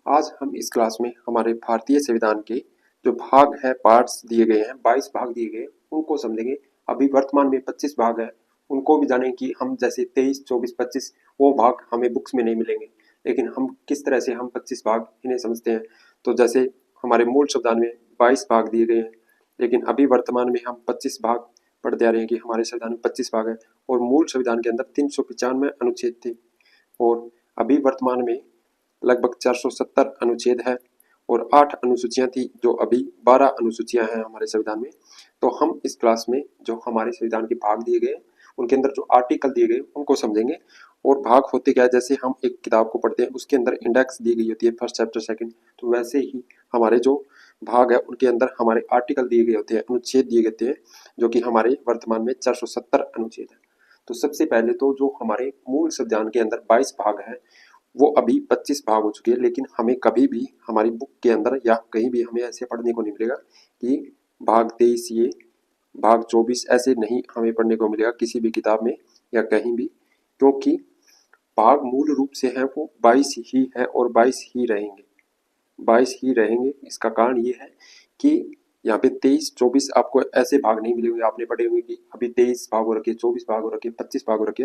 आज हम इस क्लास में हमारे भारतीय संविधान के जो भाग है, पार्ट्स दिए गए हैं, 22 भाग दिए गए हैं, उनको समझेंगे। अभी वर्तमान में 25 भाग है, उनको भी जानेंगे कि हम जैसे 23, 24, 25 वो भाग हमें बुक्स में नहीं मिलेंगे, लेकिन हम किस तरह से हम 25 भाग इन्हें समझते हैं। तो जैसे हमारे मूल संविधान में 22 भाग दिए गए हैं, लेकिन अभी वर्तमान में हम 25 भाग पढ़ते आ रहे हैं कि हमारे संविधान में 25 भाग है और मूल संविधान के अंदर 395 अनुच्छेद थे और अभी वर्तमान में लगभग 470 अनुच्छेद है और 8 अनुसूचियां थी, जो अभी 12 अनुसूचियां हैं हमारे संविधान में। तो हम इस क्लास में जो हमारे संविधान के भाग दिए गए उनके अंदर जो आर्टिकल दिए गए उनको समझेंगे। और भाग होते क्या है, जैसे हम एक किताब को पढ़ते हैं उसके अंदर इंडेक्स दी गई होती है, फर्स्ट चैप्टर सेकंड, तो वैसे ही हमारे जो भाग है उनके अंदर हमारे आर्टिकल दिए गए होते हैं, अनुच्छेद दिए गए हैं, जो कि हमारे वर्तमान में 470 अनुच्छेद है। तो सबसे पहले तो जो हमारे मूल संविधान के अंदर 22 भाग है वो अभी 25 भाग हो चुके हैं, लेकिन हमें कभी भी हमारी बुक के अंदर या कहीं भी हमें ऐसे पढ़ने को नहीं मिलेगा कि भाग 23 ये, भाग 24 ऐसे नहीं हमें पढ़ने को मिलेगा किसी भी किताब में या कहीं भी, क्योंकि भाग मूल रूप से है वो 22 ही है और 22 ही रहेंगे, 22 ही रहेंगे। इसका कारण ये है कि यहाँ पे 23, 24 आपको ऐसे भाग नहीं मिलेंगे, आपने पढ़े होंगे कि अभी 23 भाग हो रखे, 24 भाग हो रखे, 25 भाग हो रखे,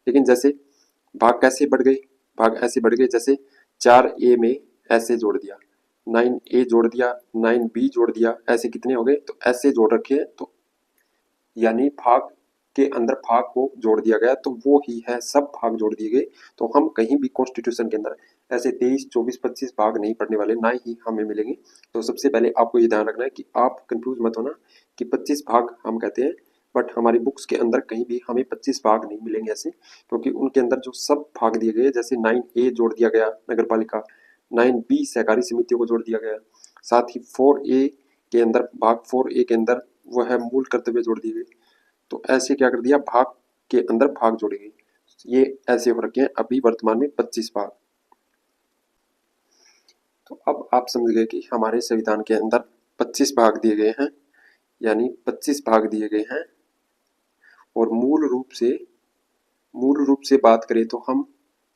लेकिन जैसे भाग कैसे बढ़ गए, भाग ऐसे बढ़ गए जैसे 4A में ऐसे जोड़ दिया, 9A जोड़ दिया, 9B जोड़ दिया, ऐसे कितने हो गए, तो ऐसे जोड़ रखे हैं, तो यानी भाग के अंदर भाग को जोड़ दिया गया, तो वो ही है, सब भाग जोड़ दिए गए। तो हम कहीं भी कॉन्स्टिट्यूशन के अंदर ऐसे 23, 24, 25 भाग नहीं पढ़ने वाले, ना ही हमें मिलेंगे। तो सबसे पहले आपको ये ध्यान रखना है कि आप कंफ्यूज मत होना कि 25 भाग हम कहते हैं, बट हमारी बुक्स के अंदर कहीं भी हमें 25 भाग नहीं मिलेंगे ऐसे, क्योंकि उनके अंदर जो सब भाग दिए गए, जैसे 9A जोड़ दिया गया नगर पालिका, 9B सहकारी समितियों को जोड़ दिया गया, साथ ही 4A के अंदर, भाग 4A के अंदर वो है मूल कर्तव्य जोड़ दिए गए। तो ऐसे क्या कर दिया, भाग के अंदर भाग जोड़े गए, ये ऐसे हो रखे हैं अभी वर्तमान में 25 भाग। तो अब आप समझ गए कि हमारे संविधान के अंदर 25 भाग दिए गए हैं, यानी 25 भाग दिए गए हैं। और मूल रूप से बात करें तो हम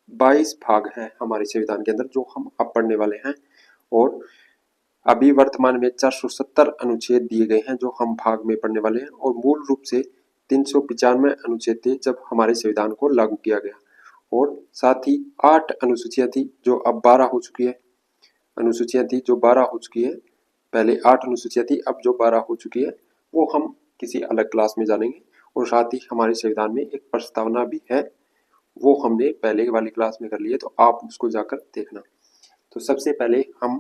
22 भाग हैं हमारे संविधान के अंदर जो हम अब पढ़ने वाले हैं, और अभी वर्तमान में 470 अनुच्छेद दिए गए हैं जो हम भाग में पढ़ने वाले हैं, और मूल रूप से 395 अनुच्छेद थे जब हमारे संविधान को लागू किया गया, और साथ ही 8 अनुसूचियां थी जो अब 12 हो चुकी है, अनुसूचियां थी जो 12 हो चुकी है, पहले 8 अनुसूचियां थी अब जो 12 हो चुकी है, वो हम किसी अलग क्लास में जानेंगे। और साथ ही हमारे संविधान में एक प्रस्तावना भी है, वो हमने पहले वाली क्लास में कर ली है, तो आप उसको जाकर देखना। तो सबसे पहले हम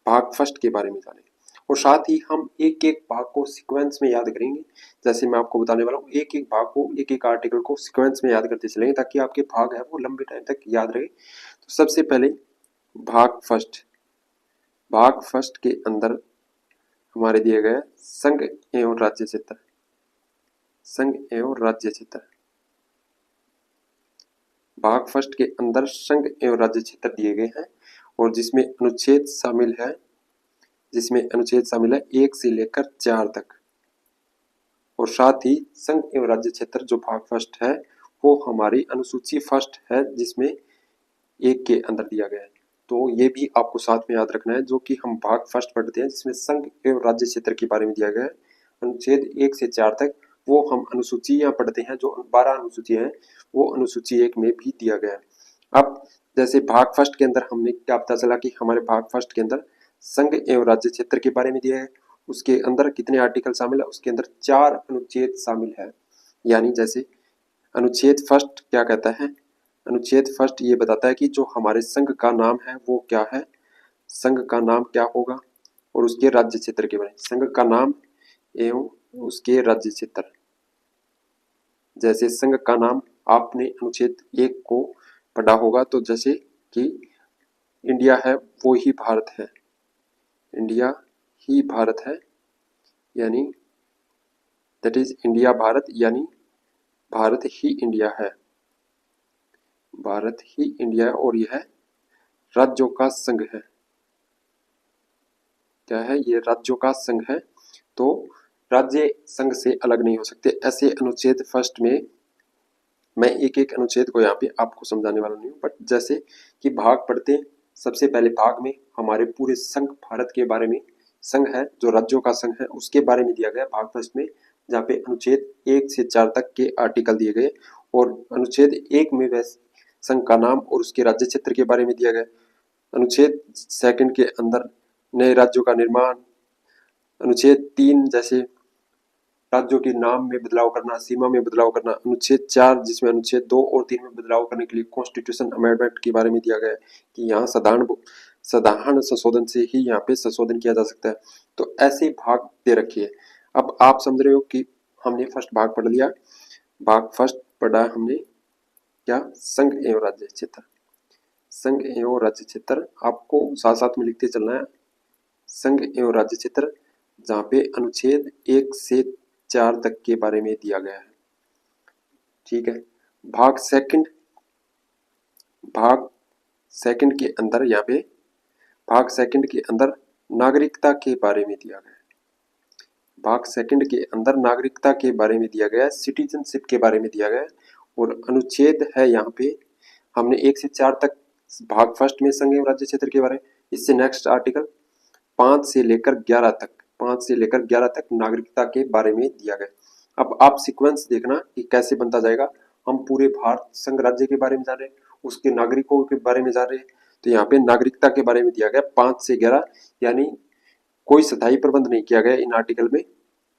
भाग फर्स्ट के बारे में जानें, और साथ ही हम एक एक भाग को सीक्वेंस में याद करेंगे। जैसे मैं आपको बताने वाला हूँ, एक एक भाग को, एक एक आर्टिकल को सीक्वेंस में याद करते चलेंगे ताकि आपके भाग है वो लंबे टाइम तक याद रहे। तो सबसे पहले भाग फर्स्ट, भाग फर्स्ट के अंदर हमारे दिए गए संघ एवं राज्य क्षेत्र, संघ एवं राज्य क्षेत्र। भाग फर्स्ट के अंदर संघ एवं राज्य क्षेत्र दिए गए हैं, और जिसमें अनुच्छेद शामिल है, जिसमें अनुच्छेद शामिल है 1 से लेकर 4 तक। और साथ ही संघ एवं राज्य क्षेत्र जो भाग फर्स्ट है वो हमारी अनुसूची फर्स्ट है, जिसमें 1 के अंदर दिया गया है। तो ये भी आपको साथ में याद रखना है, जो कि हम भाग फर्स्ट पढ़ते हैं जिसमें संघ एवं राज्य क्षेत्र के बारे में दिया गया है, अनुच्छेद 1 से 4 तक, वो हम अनुसूचियां पढ़ते हैं, जो 12 अनुसूचियां हैं वो अनुसूची 1 में भी दिया गया है। अब जैसे भाग फर्स्ट के अंदर हमने क्या पता चला कि हमारे भाग फर्स्ट के अंदर संघ एवं राज्य क्षेत्र के बारे में दिया है, उसके अंदर कितने आर्टिकल शामिल है, उसके अंदर 4 अनुच्छेद शामिल है। यानी जैसे अनुच्छेद फर्स्ट क्या कहता है, अनुच्छेद फर्स्ट ये बताता है कि जो हमारे संघ का नाम है वो क्या है, संघ का नाम क्या होगा, और उसके राज्य क्षेत्र के बारे में, संघ का नाम एवं उसके राज्य क्षेत्र। जैसे संघ का नाम आपने अनुच्छेद 1 को पढ़ा होगा, तो जैसे कि इंडिया है वो ही भारत है, इंडिया ही भारत है, यानी दैट इज इंडिया भारत, यानी भारत ही इंडिया है, भारत ही इंडिया है। और यह राज्यों का संघ है, क्या है, ये राज्यों का संघ है। तो राज्य संघ से अलग नहीं हो सकते। ऐसे अनुच्छेद फर्स्ट में मैं एक एक अनुच्छेद को यहाँ पे आपको समझाने वाला नहीं हूँ, बट जैसे कि भाग पढ़ते सबसे पहले भाग में हमारे पूरे संघ भारत के बारे में, संघ है जो राज्यों का संघ है उसके बारे में दिया गया भाग फर्स्ट में, जहाँ पे अनुच्छेद 1 से 4 तक के आर्टिकल दिए गए और अनुच्छेद 1 में वह संघ का नाम और उसके राज्य क्षेत्र के बारे में दिया गया। अनुच्छेद सेकंड के अंदर नए राज्यों का निर्माण, अनुच्छेद 3 जैसे राज्यों के नाम में बदलाव करना, सीमा में बदलाव करना, अनुच्छेद 4 जिसमें अनुच्छेद 2 और 3 में बदलाव करने के लिए कॉन्स्टिट्यूशन अमेंडमेंट के बारे में दिया गया है कि यहाँ साधारण संशोधन से ही यहाँ पे संशोधन किया जा सकता है। तो ऐसे भाग दे रखी है। अब आप समझ रहे हो कि हमने फर्स्ट भाग पढ़ लिया। भाग फर्स्ट पढ़ा हमने क्या, संघ एवं राज्य क्षेत्र। संघ एवं राज्य क्षेत्र आपको साथ साथ में लिखते चलना है। संघ एवं राज्य क्षेत्र जहाँ पे अनुच्छेद 1 से 4 तक के बारे में दिया गया है। ठीक है। भाग सेकंड के अंदर यहाँ पे भाग सेकंड के अंदर नागरिकता के बारे में दिया गया है। भाग सेकंड के अंदर नागरिकता के बारे में दिया गया है, सिटीजनशिप के बारे में दिया गया है। और अनुच्छेद है यहाँ पे हमने 1 से 4 तक भाग फर्स्ट में संघ एवं राज्य क्षेत्र के बारे में, इससे नेक्स्ट आर्टिकल 5 से लेकर 11 तक नागरिकता के बारे में दिया गया। अब आप सीक्वेंस देखना कि कैसे बनता जाएगा। हम पूरे भारत संघ राज्य के बारे में जान रहे हैं, उसके नागरिकों के बारे में जान रहे हैं। तो यहाँ पे नागरिकता के बारे में दिया गया 5 से 11, यानी कोई स्थायी प्रबंध नहीं किया गया इन आर्टिकल में,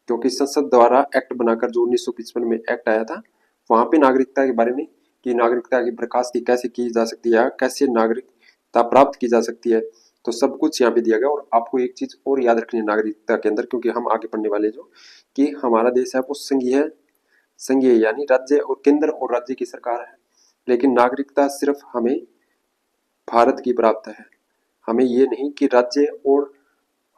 क्योंकि संसद द्वारा एक्ट बनाकर जो 1955 में एक्ट आया था वहां पे नागरिकता के बारे में कि नागरिकता की बर्खास्ती कैसे की जा सकती है, कैसे नागरिकता प्राप्त की जा सकती है, तो सब कुछ यहाँ पे दिया गया। और आपको एक चीज और याद रखनी है नागरिकता के अंदर, क्योंकि हम आगे पढ़ने वाले जो कि हमारा देश है वो संघीय यानी राज्य और केंद्र और राज्य की सरकार है, लेकिन नागरिकता सिर्फ हमें भारत की प्राप्त है। हमें ये नहीं कि राज्य और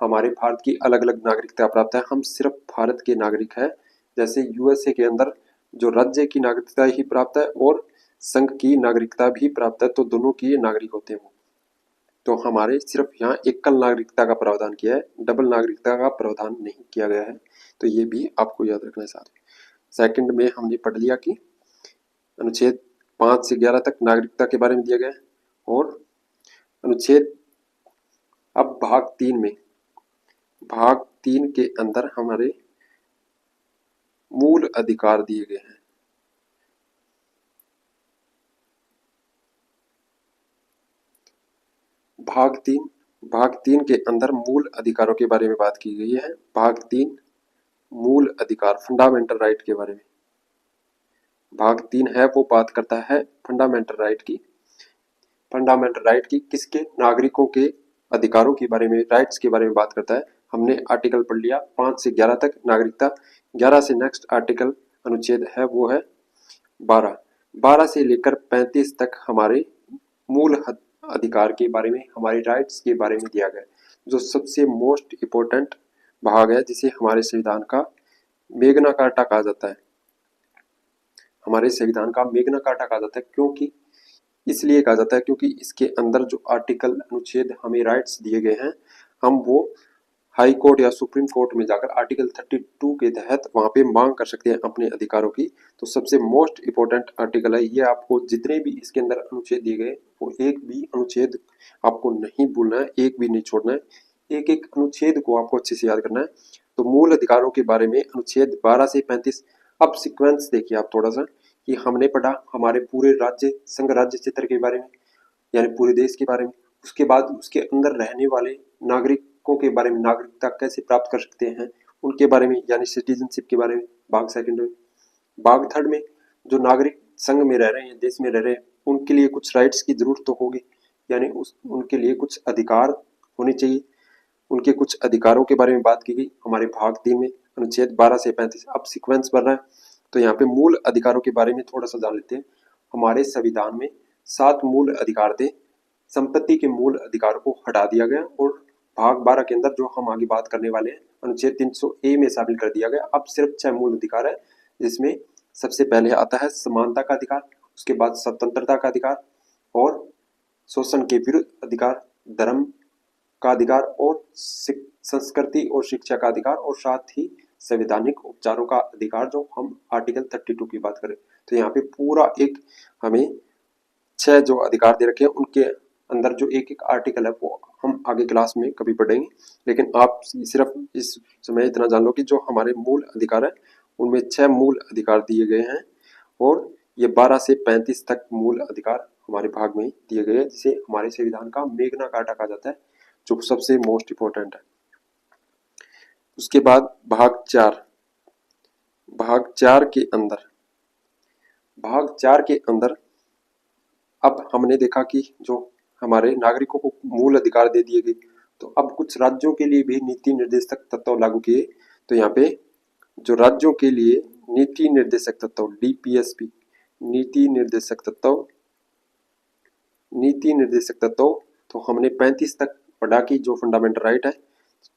हमारे भारत की अलग अलग नागरिकता प्राप्त है, हम सिर्फ भारत के नागरिक हैं। जैसे यूएसए के अंदर जो राज्य की नागरिकता ही प्राप्त है और संघ की नागरिकता भी प्राप्त है, तो दोनों की नागरिक होते हैं वो। तो हमारे सिर्फ यहाँ एकल नागरिकता का प्रावधान किया है, डबल नागरिकता का प्रावधान नहीं किया गया है। तो ये भी आपको याद रखना है। साथ सेकंड में हमने पढ़ लिया कि अनुच्छेद 5 से 11 तक नागरिकता के बारे में दिया गया है। और अनुच्छेद अब भाग 3 के अंदर हमारे मूल अधिकार दिए गए हैं। भाग तीन के अंदर मूल अधिकारों के बारे में बात की गई है। भाग 3 मूल अधिकार फंडामेंटल राइट के बारे में। भाग 3 है वो बात करता है फंडामेंटल राइट की किसके, नागरिकों के अधिकारों के बारे में, राइट्स के बारे में बात करता है। हमने आर्टिकल पढ़ लिया 5 से 11 तक नागरिकता। 11 से नेक्स्ट आर्टिकल अनुच्छेद है वो है 12 से लेकर 35 तक हमारे मूल अधिकार के बारे में, हमारे राइट्स के बारे में दिया गया, जो सबसे मोस्ट इम्पोर्टेंट भाग है, जिसे हमारे संविधान का मेग्ना कार्टा कहा जाता है। हमारे संविधान का मेग्ना कार्टा कहा जाता है, क्योंकि इसलिए कहा जाता है क्योंकि इसके अंदर जो आर्टिकल अनुच्छेद हमें राइट्स दिए गए हैं, हम वो हाई कोर्ट या सुप्रीम कोर्ट में जाकर आर्टिकल 32 के तहत वहां पे मांग कर सकते हैं अपने अधिकारों की। तो सबसे मोस्ट इम्पोर्टेंट आर्टिकल है ये। आपको जितने भी इसके अंदर अनुच्छेद दिए गए वो एक भी अनुच्छेद आपको नहीं भूलना है, एक भी नहीं छोड़ना है, एक एक अनुच्छेद को आपको अच्छे से याद करना है। तो मूल अधिकारों के बारे में अनुच्छेद 12 से 35। अब सिक्वेंस देखिए आप थोड़ा सा कि हमने पढ़ा हमारे पूरे राज्य संघ राज्य क्षेत्र के बारे में, यानी पूरे देश के बारे में। उसके बाद उसके अंदर रहने वाले नागरिकों के बारे में, नागरिकता कैसे प्राप्त कर सकते हैं उनके बारे में, यानी सिटीजनशिप के बारे में भाग सेकंड में। भाग थर्ड में जो नागरिक संघ में रह रहे हैं, देश में रह रहे हैं, उनके लिए कुछ राइट्स की जरूरत तो होगी, यानी उनके लिए कुछ अधिकार होने चाहिए। उनके कुछ अधिकारों के बारे में बात की गई हमारे भाग 3 में अनुच्छेद 12 से 35। अब सीक्वेंस बढ़ रहा है, तो यहाँ पे मूल अधिकारों के बारे में थोड़ा सा जान लेते हैं। हमारे संविधान में 7 मूल अधिकार थे। संपत्ति के मूल अधिकार को हटा दिया गया और भाग 12 के अंदर जो हम आगे बात करने वाले हैं अनुच्छेद 300A में शामिल कर दिया गया। अब सिर्फ 6 मूल अधिकार है, जिसमें सबसे पहले आता है समानता का अधिकार, उसके बाद स्वतंत्रता का अधिकार और शोषण के विरुद्ध अधिकार, धर्म का अधिकार और संस्कृति और शिक्षा का अधिकार, और साथ ही संवैधानिक उपचारों का अधिकार, जो हम आर्टिकल 32 की बात करें। तो यहाँ पे पूरा एक हमें 6 जो अधिकार दे रखे हैं उनके अंदर जो एक एक आर्टिकल है वो हम आगे क्लास में कभी पढ़ेंगे, लेकिन आप सिर्फ इस समय इतना जान लो कि जो हमारे मूल अधिकार है उनमें 6 मूल अधिकार दिए गए हैं और ये 12 से 35 तक मूल अधिकार हमारे भाग में दिए गए हैं, जिसे हमारे संविधान का मेग्ना कार्टा कहा जाता है, जो सबसे मोस्ट इंपॉर्टेंट है। उसके बाद भाग 4, भाग 4 के अंदर, भाग 4 के अंदर अब हमने देखा कि जो हमारे नागरिकों को मूल अधिकार दे दिए गए, तो अब कुछ राज्यों के लिए भी नीति निर्देशक तत्व लागू किए। तो यहाँ पे जो राज्यों के लिए नीति निर्देशक तत्व डीपीएसपी, नीति निर्देशक तत्व, नीति निर्देशक तत्व, तो हमने 35 तक पढ़ा कि जो फंडामेंटल राइट है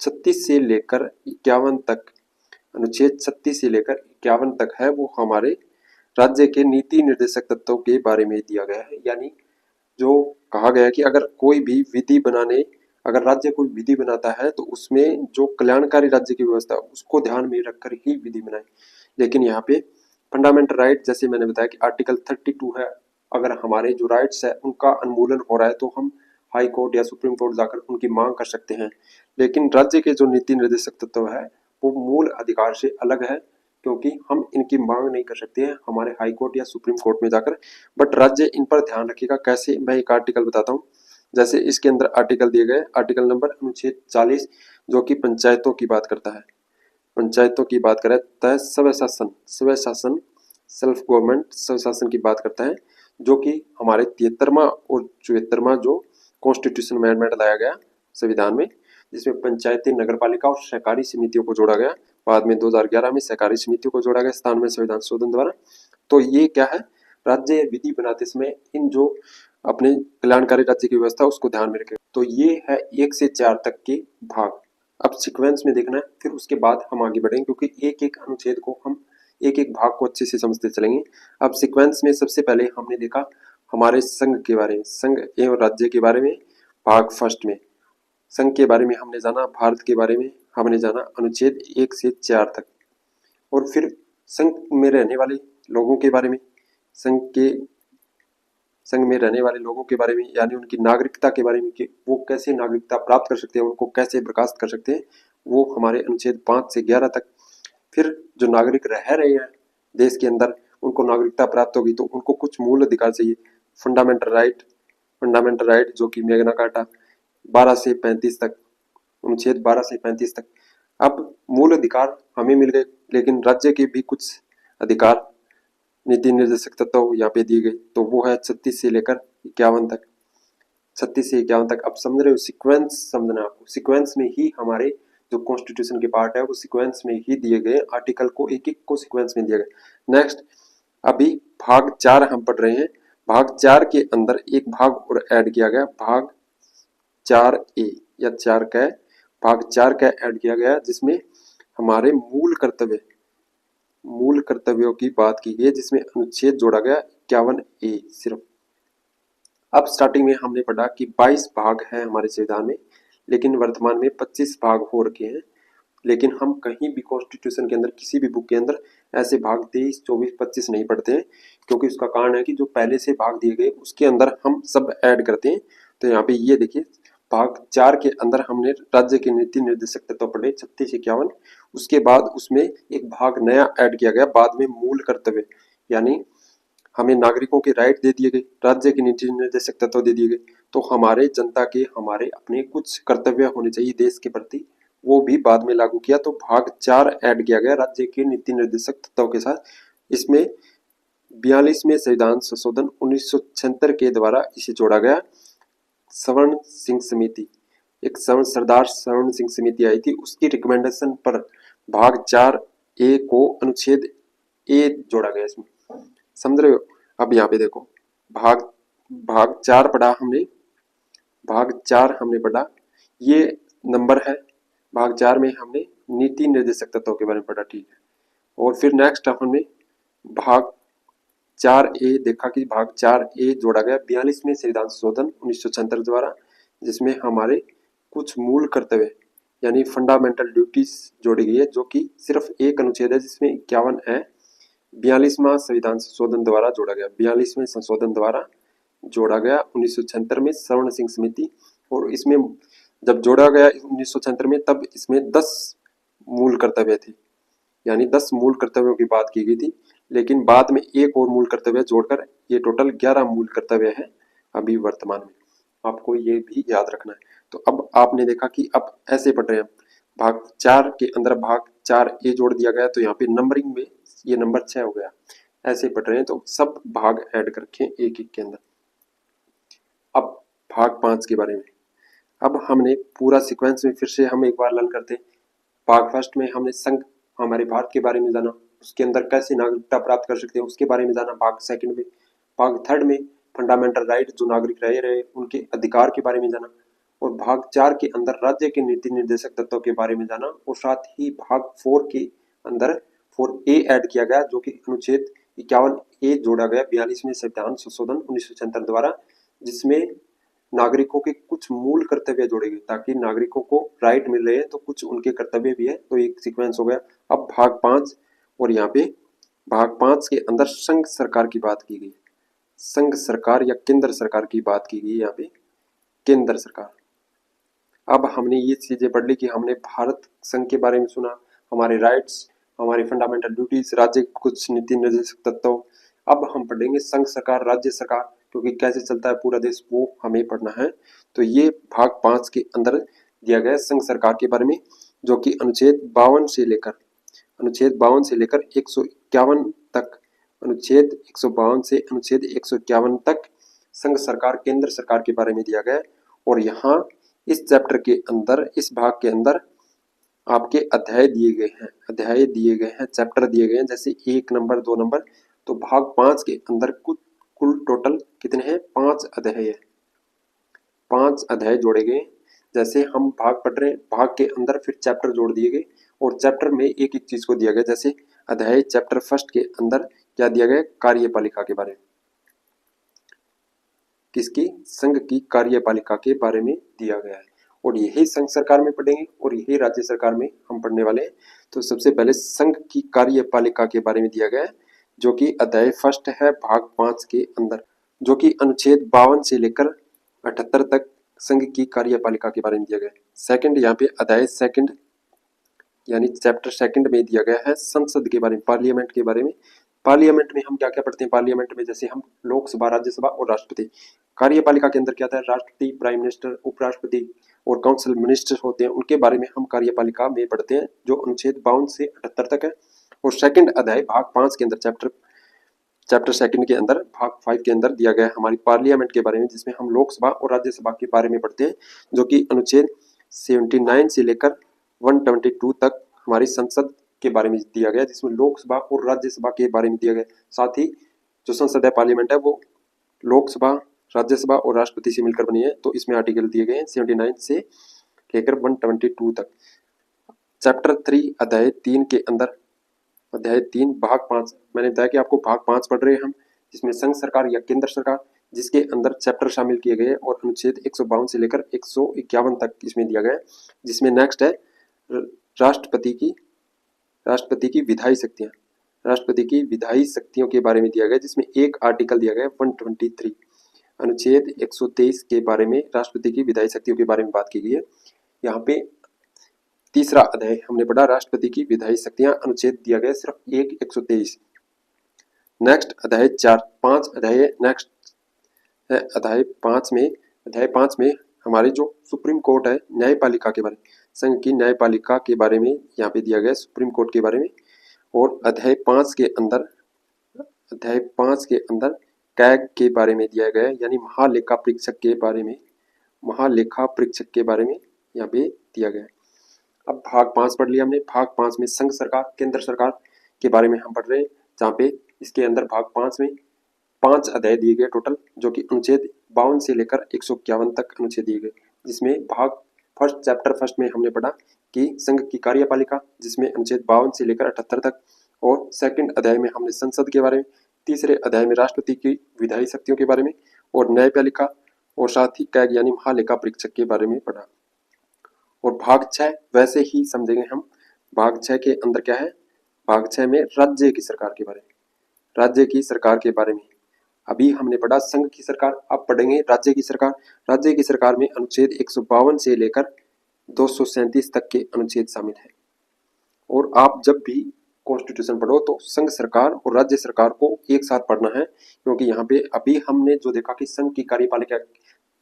36 से लेकर 51 तक, अनुच्छेद 36 से लेकर 51 तक है, वो हमारे राज्य के नीति निर्देशक तत्वों के बारे में दिया गया है। यानी जो कहा गया है कि अगर कोई भी विधि बनाने, अगर राज्य कोई विधि बनाता है तो उसमें जो कल्याणकारी राज्य की व्यवस्था उसको ध्यान में रखकर ही विधि बनाए। लेकिन यहाँ पे फंडामेंटल राइट, जैसे मैंने बताया कि आर्टिकल 32 है, अगर हमारे जो राइट्स है उनका उन्मूलन हो रहा है तो हम हाई कोर्ट या सुप्रीम कोर्ट जाकर उनकी मांग कर सकते हैं। लेकिन राज्य के जो नीति निर्देशक तत्व है वो मूल अधिकार से अलग है, क्योंकि हम इनकी मांग नहीं कर सकते हैं हमारे हाई कोर्ट या सुप्रीम कोर्ट में जाकर, बट राज्य इन पर ध्यान रखेगा। कैसे, मैं एक आर्टिकल बताता हूँ। जैसे इसके अंदर आर्टिकल दिए गए, आर्टिकल नंबर अनुच्छेद 40 जो कि पंचायतों की बात करता है, पंचायतों की बात करें तो स्वशासन, स्वशासन, सेल्फ गवर्नमेंट, स्वशासन की बात करता है, जो कि हमारे 73वां और 74वां जो कॉन्स्टिट्यूशन अमेंडमेंट लाया गया संविधान में, जिसमें पंचायती, नगरपालिका और सहकारी समितियों को जोड़ा गया। बाद में 2011 में सहकारी समितियों को जोड़ा गया 97वें संविधान संशोधन द्वारा। तो ये क्या है, राज्य विधि बनाते समय इन जो अपने कल्याणकारी राज्य की व्यवस्था उसको ध्यान में रखें। तो ये है 1 से 4 तक के भाग। अब सीक्वेंस में देखना है, फिर उसके बाद हम आगे बढ़ेंगे, क्योंकि एक एक अनुच्छेद को हम एक एक भाग को अच्छे से समझते चलेंगे। अब सीक्वेंस में सबसे पहले हमने देखा हमारे संघ के बारे में, संघ एवं राज्य के बारे में। भाग फर्स्ट में संघ के बारे में हमने जाना, भारत के बारे में हमने जाना अनुच्छेद 1 से 4 तक, और फिर संघ में रहने वाले लोगों के बारे में, संघ में रहने वाले लोगों के बारे में, यानी उनकी नागरिकता के बारे में कि वो कैसे नागरिकता प्राप्त कर सकते हैं, उनको कैसे बर्खास्त कर सकते हैं, वो हमारे अनुच्छेद 5 से 11 तक। फिर जो नागरिक रह रहे हैं देश के अंदर, उनको नागरिकता प्राप्त होगी तो उनको कुछ मूल अधिकार चाहिए, फंडामेंटल राइट, फंडामेंटल राइट जो कि मैग्ना कार्टा 12 से 35 तक, अनुच्छेद 12 से 35 तक। अब मूल अधिकार हमें मिल गए, लेकिन राज्य के भी कुछ अधिकार नीति निर्देशक तत्व यहाँ पे दिए गए, तो वो है 36 से लेकर 51 तक, 36 से 51 तक। अब समझ रहे हो, सीक्वेंस समझना है आपको, सीक्वेंस में ही हमारे जो कॉन्स्टिट्यूशन के पार्ट है वो सीक्वेंस में ही दिए गए, आर्टिकल को एक एक को सीक्वेंस में दिया गया। नेक्स्ट, अभी भाग 4 हम पढ़ रहे हैं। भाग 4 के अंदर एक भाग और ऐड किया गया, भाग 4A या 4 का, भाग 4 का ऐड किया गया, जिसमें हमारे मूल कर्तव्य, मूल कर्तव्यों की बात की गई, जिसमें अनुच्छेद जोड़ा गया 51A सिर्फ। अब स्टार्टिंग में हमने पढ़ा कि 22 भाग है हमारे संविधान में, लेकिन वर्तमान में 25 भाग हो रखे हैं। लेकिन हम कहीं भी कॉन्स्टिट्यूशन के अंदर, किसी भी बुक के अंदर ऐसे भाग 23, 24, 25 नहीं पढ़ते हैं, क्योंकि उसका कारण है कि जो पहले से भाग दिए गए उसके अंदर हम सब ऐड करते हैं। तो यहाँ पे ये देखिए, भाग 4 के अंदर हमने राज्य के नीति निर्देशक तत्व पढ़े 36 से 51, उसके बाद उसमें एक भाग नया ऐड किया गया बाद में, मूल कर्तव्य, यानी हमें नागरिकों के राइट दे दिए गए, राज्य के नीति निर्देशक तत्व दे दिए गए, तो हमारे जनता के हमारे अपने कुछ कर्तव्य होने चाहिए देश के प्रति, वो भी बाद में लागू किया। तो भाग 4 ऐड किया गया राज्य के नीति निर्देशक तत्व के साथ। इसमें 42वें संविधान संशोधन 1976 के द्वारा इसे जोड़ा गया। स्वर्ण सिंह समिति, एक सरदार स्वर्ण सिंह समिति आई थी, उसकी रिकमेंडेशन पर भाग 4A को अनुच्छेद A जोड़ा गया इसमें, समझ रहे हो। अब यहाँ पे देखो, भाग 4 पढ़ा हमने, भाग 4 हमने पढ़ा, ये नंबर है। भाग 4 में हमने नीति निर्देशक तत्वों के बारे में पढ़ा, ठीक है। और फिर नेक्स्ट हमने भाग 4A देखा कि भाग 4A जोड़ा गया 42वें संविधान संशोधन 1976 द्वारा, जिसमें हमारे कुछ मूल कर्तव्य यानी फंडामेंटल ड्यूटीज जोड़ी गई है, जो कि सिर्फ एक अनुच्छेद है जिसमें 51 है। 42वां संविधान संशोधन द्वारा जोड़ा गया, 42वें संशोधन द्वारा जोड़ा गया 1976 में स्वर्ण सिंह समिति। और इसमें जब जोड़ा गया 1976 में तब इसमें 10 मूल कर्तव्य थे, यानी 10 मूल कर्तव्यों की बात की गई थी, लेकिन बाद में एक और मूल कर्तव्य जोड़कर ये टोटल 11 मूल कर्तव्य है अभी वर्तमान में। आपको ये भी याद रखना है। तो अब आपने देखा कि अब ऐसे पढ़ रहे हैं, भाग 4 के अंदर भाग 4A जोड़ दिया गया, तो यहाँ पे नंबरिंग में ये नंबर 6 हो गया। ऐसे पढ़ रहे हैं तो सब भाग ऐड कर रखें एक एक के अंदर। अब भाग 5 के बारे में, अब हमने पूरा सीक्वेंस में फिर से हम एक बार लर्न करते हैं। भाग फर्स्ट में हमने संघ हमारे भारत के बारे में जाना, उसके अंदर कैसे नागरिकता प्राप्त कर सकते हैं उसके बारे में जाना भाग सेकंड में। भाग थर्ड में फंडामेंटल राइट जो नागरिक रहे उनके अधिकार के बारे में जाना। और भाग 4 के अंदर राज्य के नीति निर्देशक तत्वों के बारे में जाना। और साथ ही भाग 4 के अंदर 4A ऐड किया गया, जो कि अनुच्छेद 51A जोड़ा गया 42वें संविधान संशोधन 1976 द्वारा, जिसमें नागरिकों के कुछ मूल कर्तव्य जोड़े गए ताकि नागरिकों को राइट मिल रहे हैं तो कुछ उनके कर्तव्य भी है। तो एक सीक्वेंस हो गया। अब भाग 5, और यहाँ पे भाग 5 के अंदर संघ सरकार की बात की गई, संघ सरकार या केंद्र सरकार की बात की गई, यहाँ पे केंद्र सरकार। अब हमने ये चीजें पढ़ ली कि हमने भारत संघ के बारे में सुना, हमारे राइट्स, हमारी फंडामेंटल ड्यूटीज, राज्य के कुछ नीति निर्देशक तत्व। अब हम पढ़ेंगे संघ सरकार, राज्य सरकार, क्योंकि कैसे चलता है पूरा देश वो हमें पढ़ना है। तो ये भाग 5 के अंदर दिया गया संघ सरकार के बारे में, जो कि अनुच्छेद 52 से लेकर 151 तक, अनुच्छेद 152 से अनुच्छेद 151 तक संघ सरकार केंद्र सरकार के बारे में दिया गया है। और यहाँ इस चैप्टर के अंदर, इस भाग के अंदर आपके अध्याय दिए गए हैं, चैप्टर दिए गए हैं, जैसे 1 नंबर 2 नंबर। तो भाग 5 के अंदर कुल टोटल कितने हैं, 5 अध्याय है, 5 अध्याय जोड़े गए। जैसे हम भाग पढ़ रहे हैं, भाग के अंदर फिर चैप्टर जोड़ दिए गए, और चैप्टर में एक एक चीज को दिया गया। जैसे अध्याय चैप्टर फर्स्ट के अंदर क्या दिया गया, कार्यपालिका के बारे में, किसकी, संघ की कार्यपालिका के बारे में दिया गया है। और यही संघ सरकार में पढ़ेंगे और यही राज्य सरकार में हम पढ़ने वाले हैं। तो सबसे पहले संघ की कार्यपालिका के बारे में दिया गया है, जो कि अध्याय फर्स्ट है भाग 5 के अंदर, जो कि अनुच्छेद 52 से लेकर 78 तक संघ की कार्यपालिका के बारे में दिया गया है। सेकंड, यहाँ पे अध्याय सेकंड यानी चैप्टर सेकंड में दिया गया है संसद के बारे में, पार्लियामेंट के बारे में। पार्लियामेंट में हम क्या क्या पढ़ते हैं, पार्लियामेंट में जैसे हम लोकसभा, राज्यसभा और राष्ट्रपति। कार्यपालिका के अंदर क्या था, राष्ट्रपति, प्राइम मिनिस्टर, उपराष्ट्रपति और काउंसिल मिनिस्टर होते हैं, उनके बारे में हम कार्यपालिका में पढ़ते हैं, जो अनुच्छेद 52 से 78 तक है। और सेकंड अध्याय भाग 5 के अंदर चैप्टर सेकंड के अंदर भाग 5 के अंदर दिया गया है हमारी पार्लियामेंट के बारे में, जिसमें हम लोकसभा और राज्यसभा के बारे में पढ़ते हैं, जो कि अनुच्छेद 79 से लेकर 122 तक हमारी संसद के बारे में दिया गया, जिसमें लोकसभा और राज्यसभा के बारे में दिया गया। साथ ही जो संसद है, पार्लियामेंट है, वो लोकसभा, राज्यसभा और राष्ट्रपति से मिलकर बनी है। तो इसमें आर्टिकल दिए गए हैं 79 से लेकर 122 तक। चैप्टर 3 अध्याय 3 के अंदर, अध्याय 3 भाग 5, मैंने बताया कि आपको भाग 5 पढ़ रहे हैं हम, जिसमें संघ सरकार या केंद्र सरकार, जिसके अंदर चैप्टर शामिल किए गए और अनुच्छेद 152 से लेकर 151 तक इसमें दिया गया है। जिसमें नेक्स्ट है राष्ट्रपति की विधायी शक्तियां, राष्ट्रपति की विधायी शक्तियों के बारे में दिया गया, जिसमें एक आर्टिकल दिया गया 123, अनुच्छेद 123 के बारे में राष्ट्रपति की विधायी शक्तियों के बारे में बात की गई है। यहाँ पे तीसरा अध्याय हमने पढ़ा राष्ट्रपति की विधायी शक्तियां, अनुच्छेद दिया गया सिर्फ 123। नेक्स्ट अध्याय 5 अध्याय नेक्स्ट है अध्याय 5 में हमारे जो सुप्रीम कोर्ट है, न्यायपालिका के बारे में, संघ की न्यायपालिका के बारे में यहाँ पे दिया गया सुप्रीम कोर्ट के बारे में। और अध्याय 5 के अंदर कैग के बारे में दिया गया है, यानी महालेखा परीक्षक के बारे में यहाँ पे दिया गया है। अब भाग 5 पढ़ लिया हमने। भाग 5 में संघ सरकार, केंद्र सरकार के बारे में हम पढ़ रहे हैं, जहाँ पे इसके अंदर भाग 5 में 5 अध्याय दिए गए टोटल, जो कि अनुच्छेद 52 से लेकर 151 तक अनुच्छेद दिए गए। जिसमें भाग फर्स्ट, चैप्टर फर्स्ट में हमने पढ़ा कि संघ की कार्यपालिका, जिसमें अनुच्छेद 52 से लेकर 78 तक। और सेकंड अध्याय में हमने संसद के बारे में, तीसरे अध्याय में राष्ट्रपति की विधायी शक्तियों के बारे में और न्यायपालिका, और साथ ही कैग यानी महालेखा परीक्षक के बारे में पढ़ा। और भाग 6 वैसे ही समझेंगे हम। भाग 6 के अंदर क्या है, भाग 6 में राज्य की सरकार के बारे में, अभी हमने पढ़ा संघ की सरकार, अब पढ़ेंगे राज्य की सरकार। राज्य की सरकार में अनुच्छेद 152 से लेकर 237 तक के अनुच्छेद शामिल है। और आप जब भी कॉन्स्टिट्यूशन पढ़ो तो संघ सरकार और राज्य सरकार को एक साथ पढ़ना है, क्योंकि यहाँ पे अभी हमने जो देखा कि संघ की कार्यपालिका